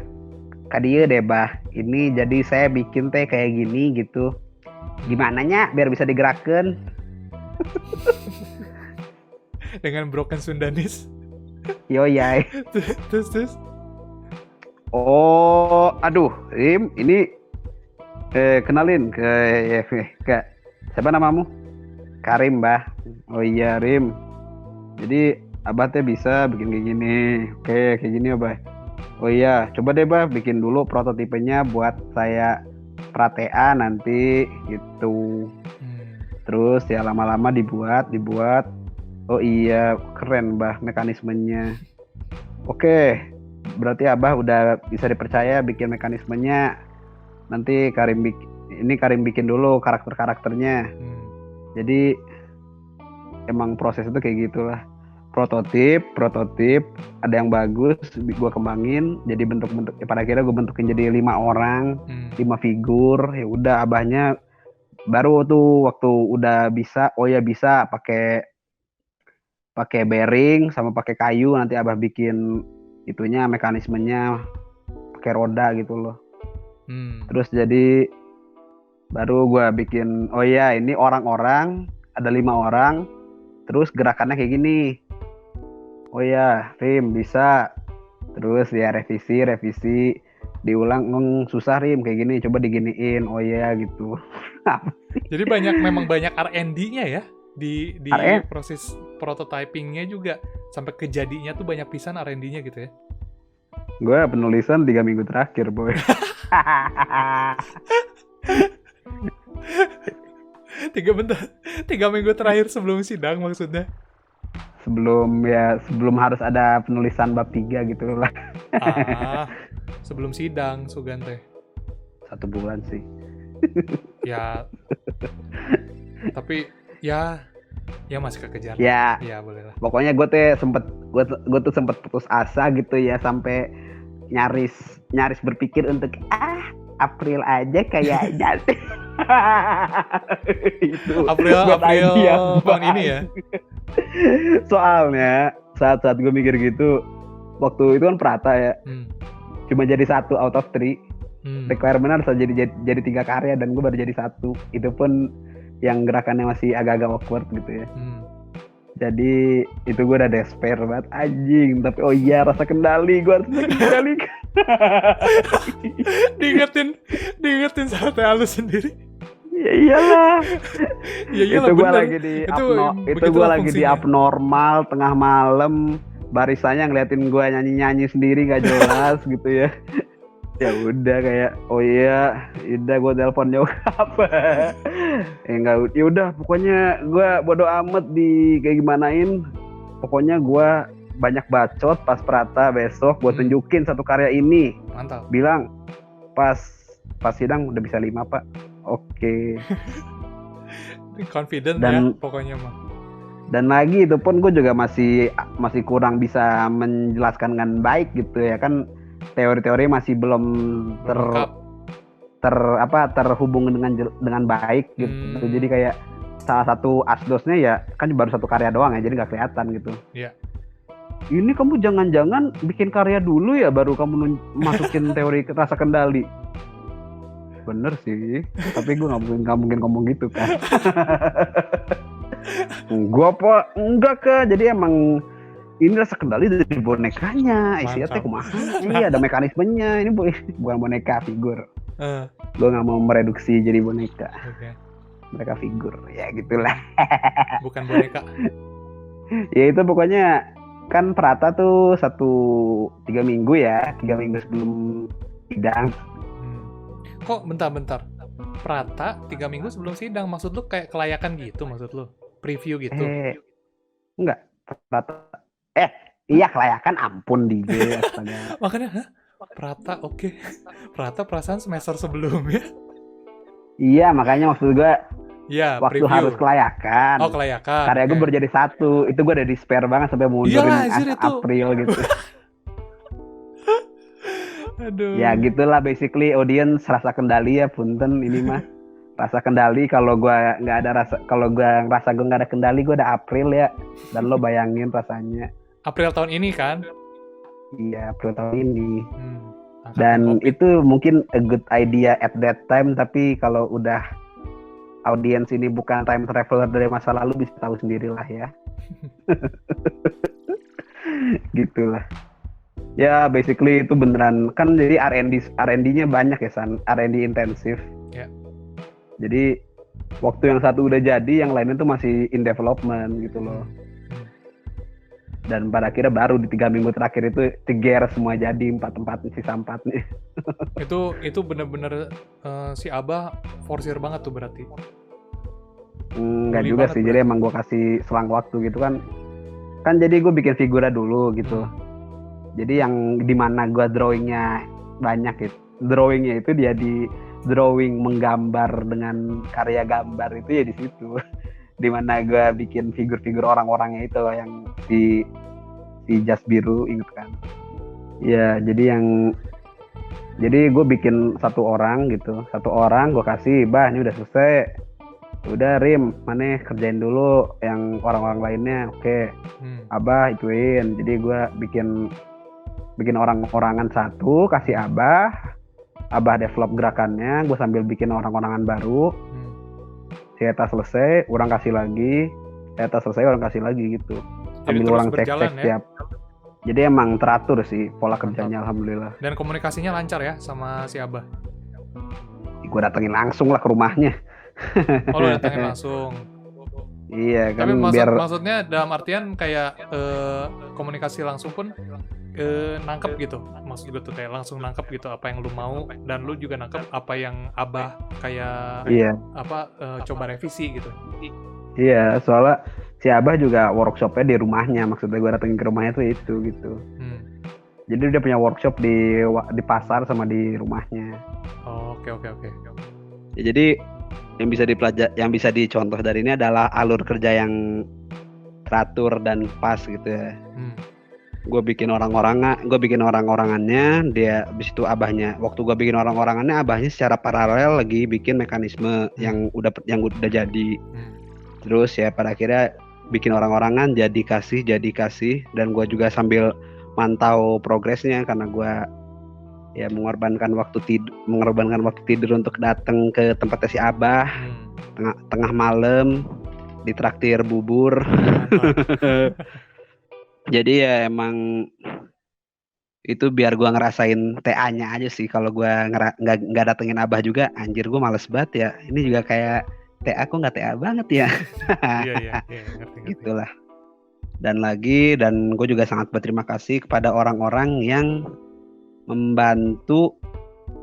kadieu deh bah. Ini jadi saya bikin teh kayak gini gitu. Gimana nya biar bisa digerakkan? Dengan broken Sundanese. Yo yai. Terus. Oh, aduh, Rim, ini kenalin ke siapa namamu? Karim, Bah. Oh iya, Rim. Jadi Abah teh bisa bikin kayak gini. Oke, kayak gini ya, Bah. Oh iya, coba deh, Bah, bikin dulu prototipenya buat saya pratea nanti gitu. Terus ya lama-lama dibuat. Oh iya, keren Bah mekanismenya. Oke, berarti Abah udah bisa dipercaya bikin mekanismenya. Nanti Karim bikin dulu karakternya. Jadi emang proses itu kayak gitulah. Prototip, ada yang bagus, gue kembangin jadi bentuk-bentuk. Pada akhirnya gue bentukin jadi 5 orang, 5 figur. Ya udah Abahnya baru tuh waktu udah bisa, oh ya bisa pakai bearing sama pakai kayu, nanti Abah bikin itunya mekanismenya pakai roda gitu loh. Terus jadi baru gue bikin, oh ya ini orang-orang, ada 5 orang, terus gerakannya kayak gini. Oh ya Rim bisa. Terus ya revisi diulang, susah Rim kayak gini, coba diginiin, oh ya gitu. Jadi memang banyak R&D-nya ya di proses prototypingnya juga, sampai kejadiannya tuh banyak pisan R&D-nya gitu ya. Gue penulisan 3 minggu terakhir, boy. 3 minggu terakhir sebelum sidang maksudnya? Sebelum harus ada penulisan bab 3 gitu lah. Sebelum sidang Sugante. 1 bulan sih. Ya. Tapi ya masih kekejar. Ya boleh lah. Pokoknya gue tuh sempet putus asa gitu ya, sampai nyaris berpikir untuk April aja kayaknya. Itu April tahun ini ya. Soalnya saat gue mikir gitu, waktu itu kan Prata ya, cuma jadi 1 out of 3. Requirement harus jadi 3 karya, dan gue baru jadi 1. Itu pun yang gerakannya masih agak-agak awkward gitu ya. Jadi itu gue udah despair banget anjing. Tapi oh iya, rasa kendali, gue harus kendalikan. diingetin sama halus sendiri. Ya iyalah. Itu gue lagi di abnormal tengah malam, barisannya ngeliatin gue nyanyi sendiri gak jelas gitu ya. Ya udah kayak oh iya, udah gue telepon nyokap. Enggak, ya udah pokoknya gue bodo amat di kayak gimanain. Pokoknya gue banyak bacot pas Prata besok, gue tunjukin 1 karya ini. Mantap. Bilang pas sidang udah bisa 5 Pak. Oke. Confident dan, ya pokoknya mah. Dan lagi itu pun gue juga masih kurang bisa menjelaskan dengan baik gitu ya kan, teori-teori masih belum terhubung dengan baik gitu. Jadi kayak salah satu asdosnya ya kan baru 1 karya doang ya, jadi nggak kelihatan gitu. Iya. Ini kamu jangan-jangan bikin karya dulu ya baru kamu masukin teori rasa kendali. Bener sih, tapi gue nggak mungkin ngomong gitu kan. Gue apa enggak ke, jadi emang ini rasa kendali dari bonekanya, isinya kumaha. Ini ada mekanismenya, ini bukan boneka, figur. Gue nggak mau mereduksi jadi boneka. Mereka figur, ya gitulah. Bukan boneka. Ya itu pokoknya kan Prata tuh 3 minggu ya, 3 minggu sebelum sidang. Kok bentar. Prata 3 minggu sebelum sidang, maksud lu kayak kelayakan gitu maksud lu? Preview gitu? Enggak, Prata. Iya kelayakan, ampun DJ. Makanya, Prata oke. Prata perasaan semester sebelumnya. Iya, makanya maksud gue waktu preview. Harus kelayakan. Oh, kelayakan. Karya gue baru jadi 1. Itu gue udah despair banget sampai mundurin April gitu. Aduh. Ya gitulah basically audience, rasa kendali ya punten ini mah. Rasa kendali, kalau gue nggak ada rasa, kalau gue ngerasa gue nggak ada kendali, gue ada April ya. Dan lo bayangin rasanya. April tahun ini kan? Iya, April tahun ini. Dan itu mungkin a good idea at that time, tapi kalau udah audience ini bukan time traveler dari masa lalu, bisa tahu sendirilah ya. Gitulah. Ya basically itu beneran kan, jadi R&D-nya banyak ya San, R&D intensif. Yeah. Jadi waktu yang 1 udah jadi, yang lainnya tuh masih in development gitu loh. Dan pada akhirnya baru di 3 minggu terakhir itu teger semua jadi 4 sisa 4 nih. Itu bener-bener si Abah forsir banget tuh berarti. Enggak juga sih, jadi emang gue kasih selang waktu gitu kan jadi gue bikin figura dulu gitu. Jadi yang dimana gue drawingnya banyak gitu, drawingnya itu dia di drawing menggambar dengan karya gambar itu ya di situ. Dimana gue bikin figur-figur orang-orangnya itu yang si jas biru, inget kan? Ya jadi gue bikin 1 orang gitu, 1 orang gue kasih, bah ini udah selesai, udah Rim mana kerjain dulu yang orang-orang lainnya, oke. Abah ituin, jadi gue bikin orang-orangan 1, kasih Abah develop gerakannya, gue sambil bikin orang-orangan baru. Eta selesai, orang kasih lagi. Eta selesai, orang kasih lagi gitu. Sambil orang cek-cek ya? tiap. Jadi emang teratur sih pola kerjanya, alhamdulillah. Dan komunikasinya lancar ya sama si Abah? Gue datengin langsung lah ke rumahnya. Oh, lu datengin langsung? Iya kan. Tapi biar maksudnya dalam artian kayak komunikasi langsung pun nangkep gitu. Maksud gue tuh kayak langsung nangkep gitu apa yang lu mau, dan lu juga nangkep apa yang Abah kayak coba revisi gitu. Iya, soalnya si Abah juga workshopnya di rumahnya, maksudnya gue datengin ke rumahnya tuh itu gitu. Jadi dia punya workshop di pasar sama di rumahnya. Oh, oke. Ya, jadi yang bisa dicontoh dari ini adalah alur kerja yang teratur dan pas gitu ya. Gue bikin orang-orangannya, dia habis itu Abahnya. Waktu gue bikin orang-orangannya, Abahnya secara paralel lagi bikin mekanisme yang udah jadi. Terus ya pada akhirnya bikin orang-orangan jadi kasih, dan gue juga sambil mantau progresnya karena gue ya mengorbankan waktu tidur untuk datang ke tempatnya si Abah tengah malam ditraktir bubur. Jadi ya emang itu biar gue ngerasain TA-nya aja sih. Kalau gue nggak datengin Abah juga, anjir gue males banget ya. Ini juga kayak TA kok nggak TA banget ya. Iya, ngerti. Gitulah. Dan gue juga sangat berterima kasih kepada orang-orang yang membantu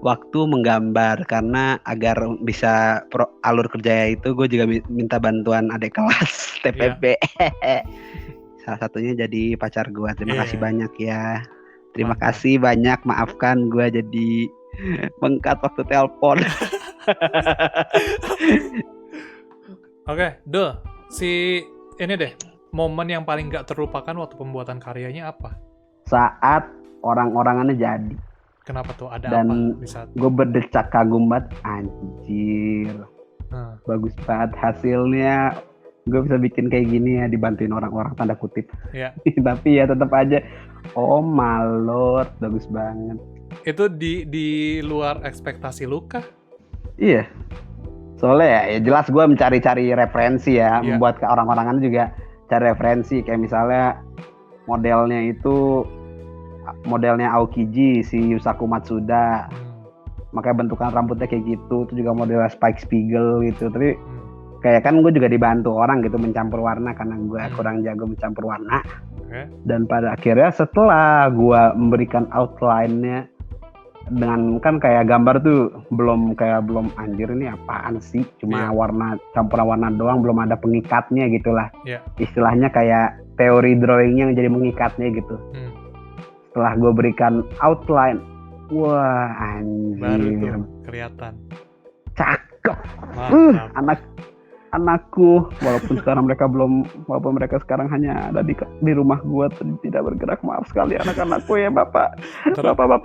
waktu menggambar, karena agar bisa alur kerja itu gue juga minta bantuan adik kelas TPB. Salah satunya jadi pacar gue. Terima kasih banyak ya. Terima kasih banyak, maafkan gue jadi bengkat waktu telepon. Oke, ini deh, momen yang paling gak terlupakan waktu pembuatan karyanya apa? Saat orang-orangannya jadi. Kenapa tuh? Ada dan apa? Gue berdecak kagum banget, anjir. Bagus banget hasilnya. Gue bisa bikin kayak gini ya, dibantuin orang-orang tanda kutip. Yeah. Tapi ya tetap aja, oh my lord, bagus banget. Itu di luar ekspektasi lu kah? Iya. Soalnya ya jelas gue mencari-cari referensi ya, membuat ke orang-orangan juga cari referensi. Kayak misalnya modelnya Aokiji, si Yusaku Matsuda. Makanya bentukan rambutnya kayak gitu. Itu juga modelnya Spike Spiegel gitu. Tapi kayak kan gue juga dibantu orang gitu mencampur warna, karena gue kurang jago mencampur warna. Dan pada akhirnya setelah gue memberikan outline-nya, dengan kan kayak gambar tuh belum anjir ini apaan sih, cuma warna, campuran warna doang, belum ada pengikatnya gitulah. Istilahnya kayak teori drawingnya yang jadi mengikatnya gitu. Setelah gue berikan outline, wah anjir, baru tuh kelihatan cakep. Anakku, walaupun mereka sekarang hanya ada di rumah gua, tidak bergerak. Maaf sekali anak-anakku ya bapak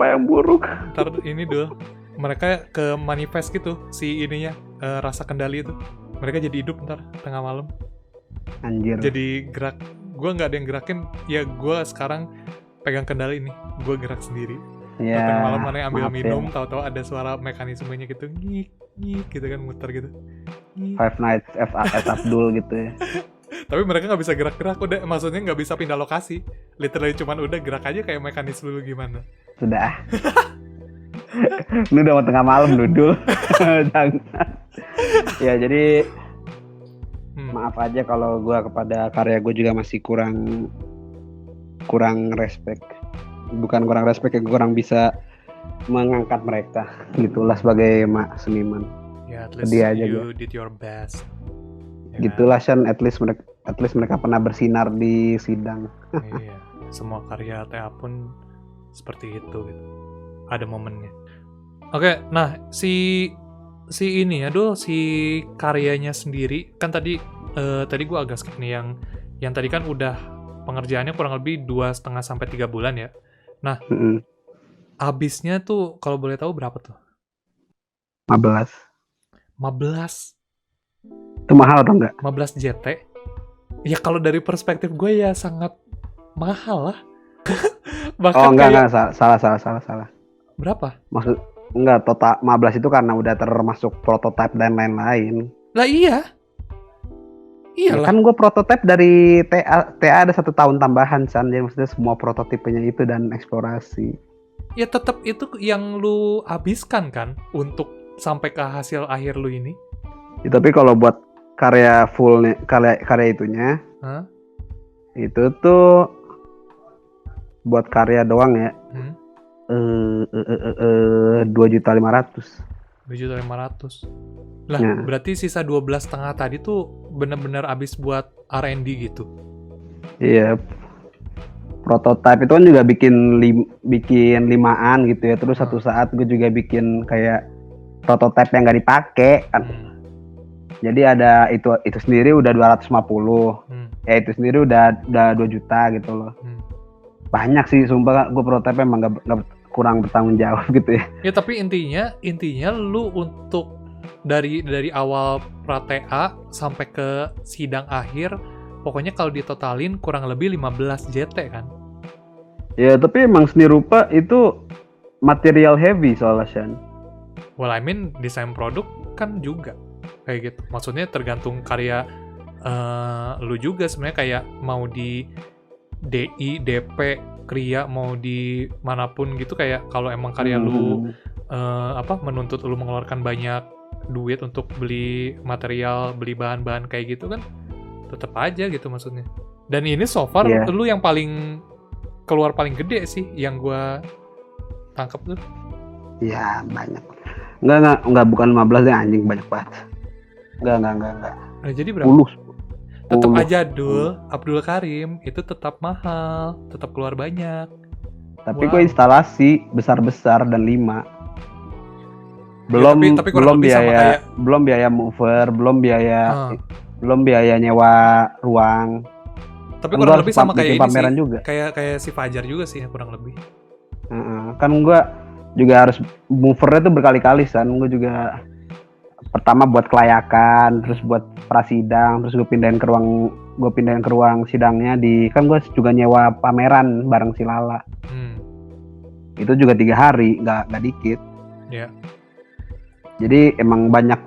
yang buruk. Ntar ini dulu, mereka ke manifest gitu si ininya, rasa kendali itu, mereka jadi hidup ntar tengah malam. Anjir. Jadi gerak, gua nggak ada yang gerakin, ya gua sekarang pegang kendali ini, gua gerak sendiri. Ya, tengah malam mana yang ambil minum, tahu-tahu ada suara mekanismenya gitu, ngik gitu kan, muter gitu. Five Nights at Abdul gitu ya. Tapi mereka nggak bisa gerak-gerak, udah, maksudnya nggak bisa pindah lokasi, literally cuman udah gerak aja kayak mekanisme lu gimana. Sudah. Lu udah mau tengah malam dudul. Jangan. Ya jadi maaf aja kalau gue kepada karya gue juga masih kurang respect. Bukan kurang respect, ya kurang bisa mengangkat mereka gitulah sebagai seniman. Ya, at least you did your best. Ya, gitulah Shan, at least mereka pernah bersinar di sidang. Iya, semua karya TA pun seperti itu gitu. Ada momennya. Oke, nah si karyanya sendiri kan tadi gue agak skip nih, yang tadi kan udah pengerjaannya kurang lebih 2,5 sampai 3 bulan ya. Nah, habisnya tuh kalau boleh tahu berapa tuh? 15. Itu mahal atau enggak? 15 JT. Ya kalau dari perspektif gue ya sangat mahal lah. Bahkan enggak, salah. Berapa? Maksud enggak, total 15 itu karena udah termasuk prototype dan lain-lain. Lah iya. Ya kan gue prototipe dari TA ada 1 tahun tambahan San, jadi maksudnya semua prototipenya itu dan eksplorasi. Ya tetap itu yang lu habiskan kan untuk sampai ke hasil akhir lu ini. Ya, tapi kalau buat karya fullnya, karya itunya, itu tuh buat karya doang ya. 2.500.000. 2.500.000. Lah, ya. Berarti sisa 12,5 tadi tuh bener-bener habis buat R&D gitu. Iya. Prototype itu kan juga bikin 5-an gitu ya. Terus satu saat gue juga bikin kayak prototype yang nggak dipakai kan. Jadi ada itu sendiri udah 250. Ya itu sendiri udah 2 juta gitu loh. Banyak sih sumpah, gue prototype emang nggak kurang bertanggung jawab gitu ya. Ya tapi intinya lu untuk dari awal pra-TA sampai ke sidang akhir, pokoknya kalau ditotalin kurang lebih 15 JT kan? Ya tapi emang seni rupa itu material heavy soalnya Shan. Well I mean desain produk kan juga kayak gitu. Maksudnya tergantung karya lu juga sebenarnya, kayak mau di DI, DP, Kria, mau di manapun gitu, kayak kalau emang karya lu menuntut lu mengeluarkan banyak duit untuk beli material, beli bahan-bahan kayak gitu kan, tetap aja gitu maksudnya. Dan ini so far lu yang paling keluar paling gede sih yang gua tangkap tuh. Ya banyak. Enggak bukan 15 ya anjing, banyak banget. Enggak. Nah, jadi berapa? 10. Tetap aja Abdul Karim itu tetap mahal, tetap keluar banyak. Tapi gue instalasi besar-besar dan 5. Belum ya, tapi belum biaya mover, belum biaya nyewa ruang. Tapi kurang lebih sama kayak ini sih, juga. Kayak si Fajar juga sih kurang lebih. Kan gue juga harus movernya tuh berkali-kali San. Gue juga pertama buat kelayakan, terus buat prasidang, terus gue pindahin ke ruang sidangnya kan gue juga nyewa pameran bareng si Lala. Itu juga 3 hari, nggak dikit. Yeah. Jadi emang banyak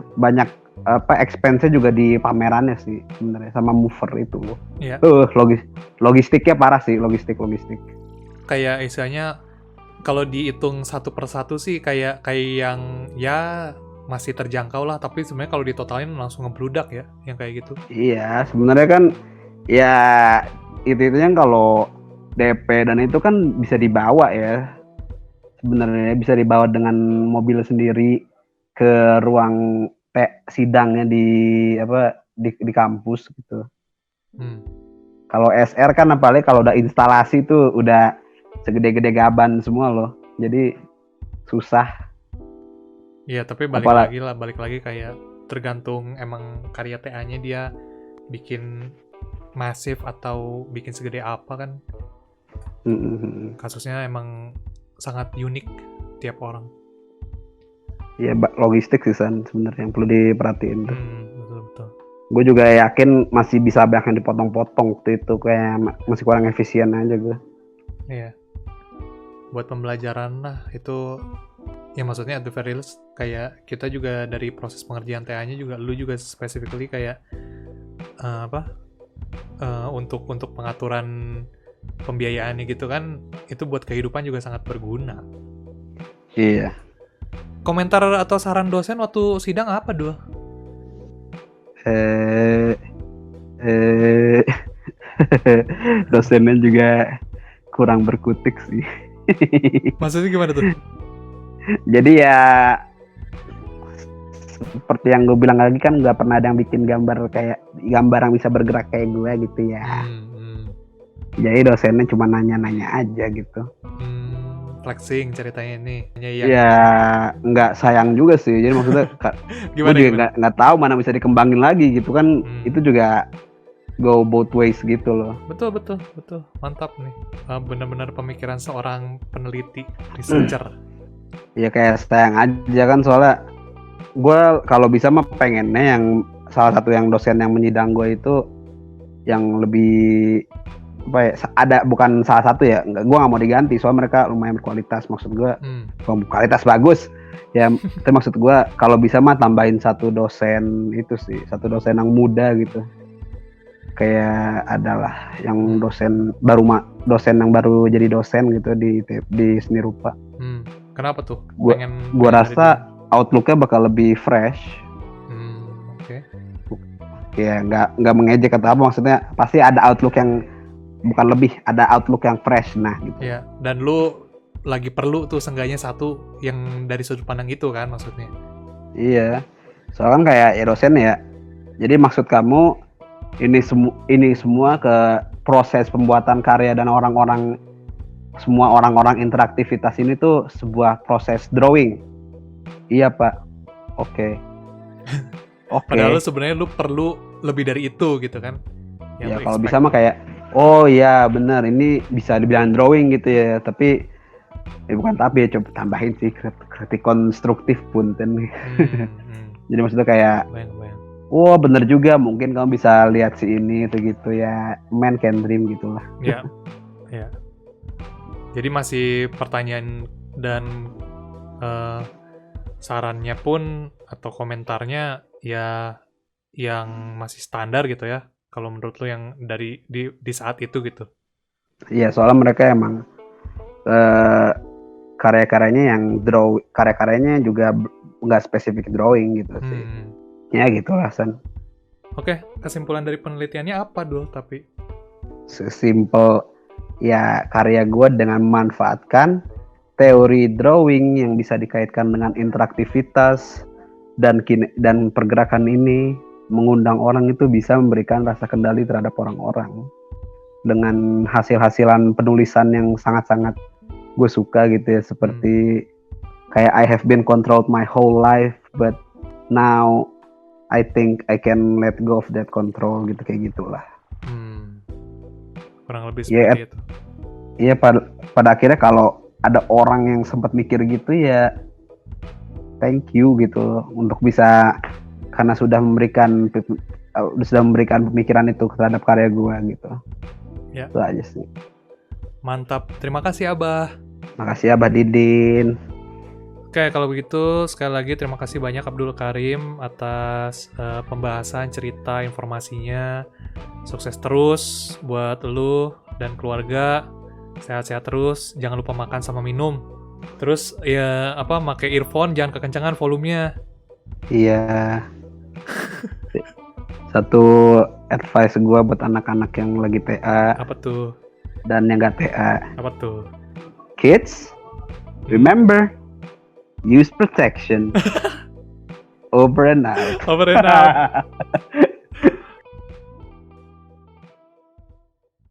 expense-nya juga di pamerannya sih sebenarnya, sama mover itu loh. Yeah. Logistiknya parah sih, logistik. Kayak istilahnya kalau dihitung satu persatu sih kayak yang ya masih terjangkau lah, tapi sebenarnya kalau ditotalin langsung ngebludak ya, yang kayak gitu. Iya, sebenarnya kan ya itu-itunya kalau DP dan itu kan bisa dibawa ya. Sebenarnya bisa dibawa dengan mobil sendiri ke ruang sidangnya di kampus gitu. Kalau SR kan apalagi kalau udah instalasi tuh udah segede-gede gaban semua loh. Jadi susah. Iya, tapi balik lagi kayak tergantung emang karya TA-nya dia bikin masif atau bikin segede apa kan. Kasusnya emang sangat unik tiap orang. Iya, logistik sih San sebenarnya yang perlu diperhatiin tuh. Betul. Gue juga yakin masih bisa banyak yang dipotong-potong waktu itu, kayak masih kurang efisien aja gue. Iya. Buat pembelajaran lah itu. Ya maksudnya at the very least kayak kita juga dari proses pengerjaan TA-nya juga, lu juga specifically kayak untuk pengaturan pembiayaannya gitu kan, itu buat kehidupan juga sangat berguna. Iya. Komentar atau saran dosen waktu sidang apa, Dul? Dosennya juga kurang berkutik sih. Maksudnya gimana tuh? Jadi ya seperti yang gue bilang lagi kan, nggak pernah ada yang bikin gambar yang bisa bergerak kayak gue gitu ya. Jadi dosennya cuma nanya-nanya aja gitu. Flexing ceritanya ini. Ya nggak sayang juga sih. Jadi maksudnya gue juga nggak tahu mana bisa dikembangin lagi gitu kan. Itu juga go both ways gitu loh. Betul. Mantap nih. Benar-benar pemikiran seorang peneliti, researcher. Ya kayak sayang aja kan, soalnya gue kalau bisa mah pengennya yang salah satu yang dosen yang menyidang gue itu yang lebih bukan salah satu ya, gue nggak mau diganti soalnya mereka lumayan berkualitas, maksud gue kualitas bagus ya. Itu maksud gue kalau bisa mah tambahin satu dosen yang muda gitu. kayak adalah yang dosen yang baru jadi dosen gitu di seni rupa. Kenapa tuh? Gua rasa outlooknya bakal lebih fresh. Oke. Ya nggak mengejek atau apa, maksudnya pasti ada outlook yang ada outlook yang fresh gitu. Iya, dan lu lagi perlu tuh seenggaknya satu yang dari sudut pandang itu kan maksudnya. Iya, soalnya kan kayak dosen ya. Jadi maksud kamu ini semua ke proses pembuatan karya dan semua orang-orang interaktivitas ini tuh sebuah proses drawing. Iya Pak. Oke. Padahal sebenarnya lu perlu lebih dari itu gitu kan. Ya kalau bisa mah kayak, oh ya benar ini bisa dibilang drawing gitu ya, tapi bukan tapi ya, coba tambahin sih kritik konstruktif pun kan. Jadi maksudnya kayak, wah bener juga, mungkin kamu bisa lihat si ini itu gitu ya, man can dream gitulah. Ya. Jadi masih pertanyaan dan sarannya pun atau komentarnya ya yang masih standar gitu ya. Kalau menurut lo yang di saat itu gitu. Iya, soalnya mereka emang karya-karyanya juga nggak spesifik drawing gitu sih. Ya gitulah San. Oke, kesimpulan dari penelitiannya apa Dul tapi? Sesimpel ya, karya gue dengan memanfaatkan teori drawing yang bisa dikaitkan dengan interaktivitas dan pergerakan ini mengundang orang itu bisa memberikan rasa kendali terhadap orang-orang dengan hasil-hasilan penulisan yang sangat-sangat gue suka gitu ya, seperti kayak I have been controlled my whole life but now I think I can let go of that control gitu, kayak gitulah. Kurang lebih seperti itu. Iya, pada akhirnya kalau ada orang yang sempat mikir gitu ya thank you gitu untuk bisa, karena sudah memberikan pemikiran itu terhadap karya gue gitu. Ya. Itu aja sih. Mantap, terima kasih Abah. Makasih Abah Didin. Oke, kalau begitu sekali lagi terima kasih banyak Abdul Karim atas pembahasan, cerita, informasinya. Sukses terus buat lu dan keluarga. Sehat-sehat terus, jangan lupa makan sama minum. Terus ya pakai earphone, jangan kekencangan volumenya. Iya. Satu advice gue buat anak-anak yang lagi TA. Apa tuh? Dan yang gak TA. Apa tuh? Kids, remember, use protection. Over and out.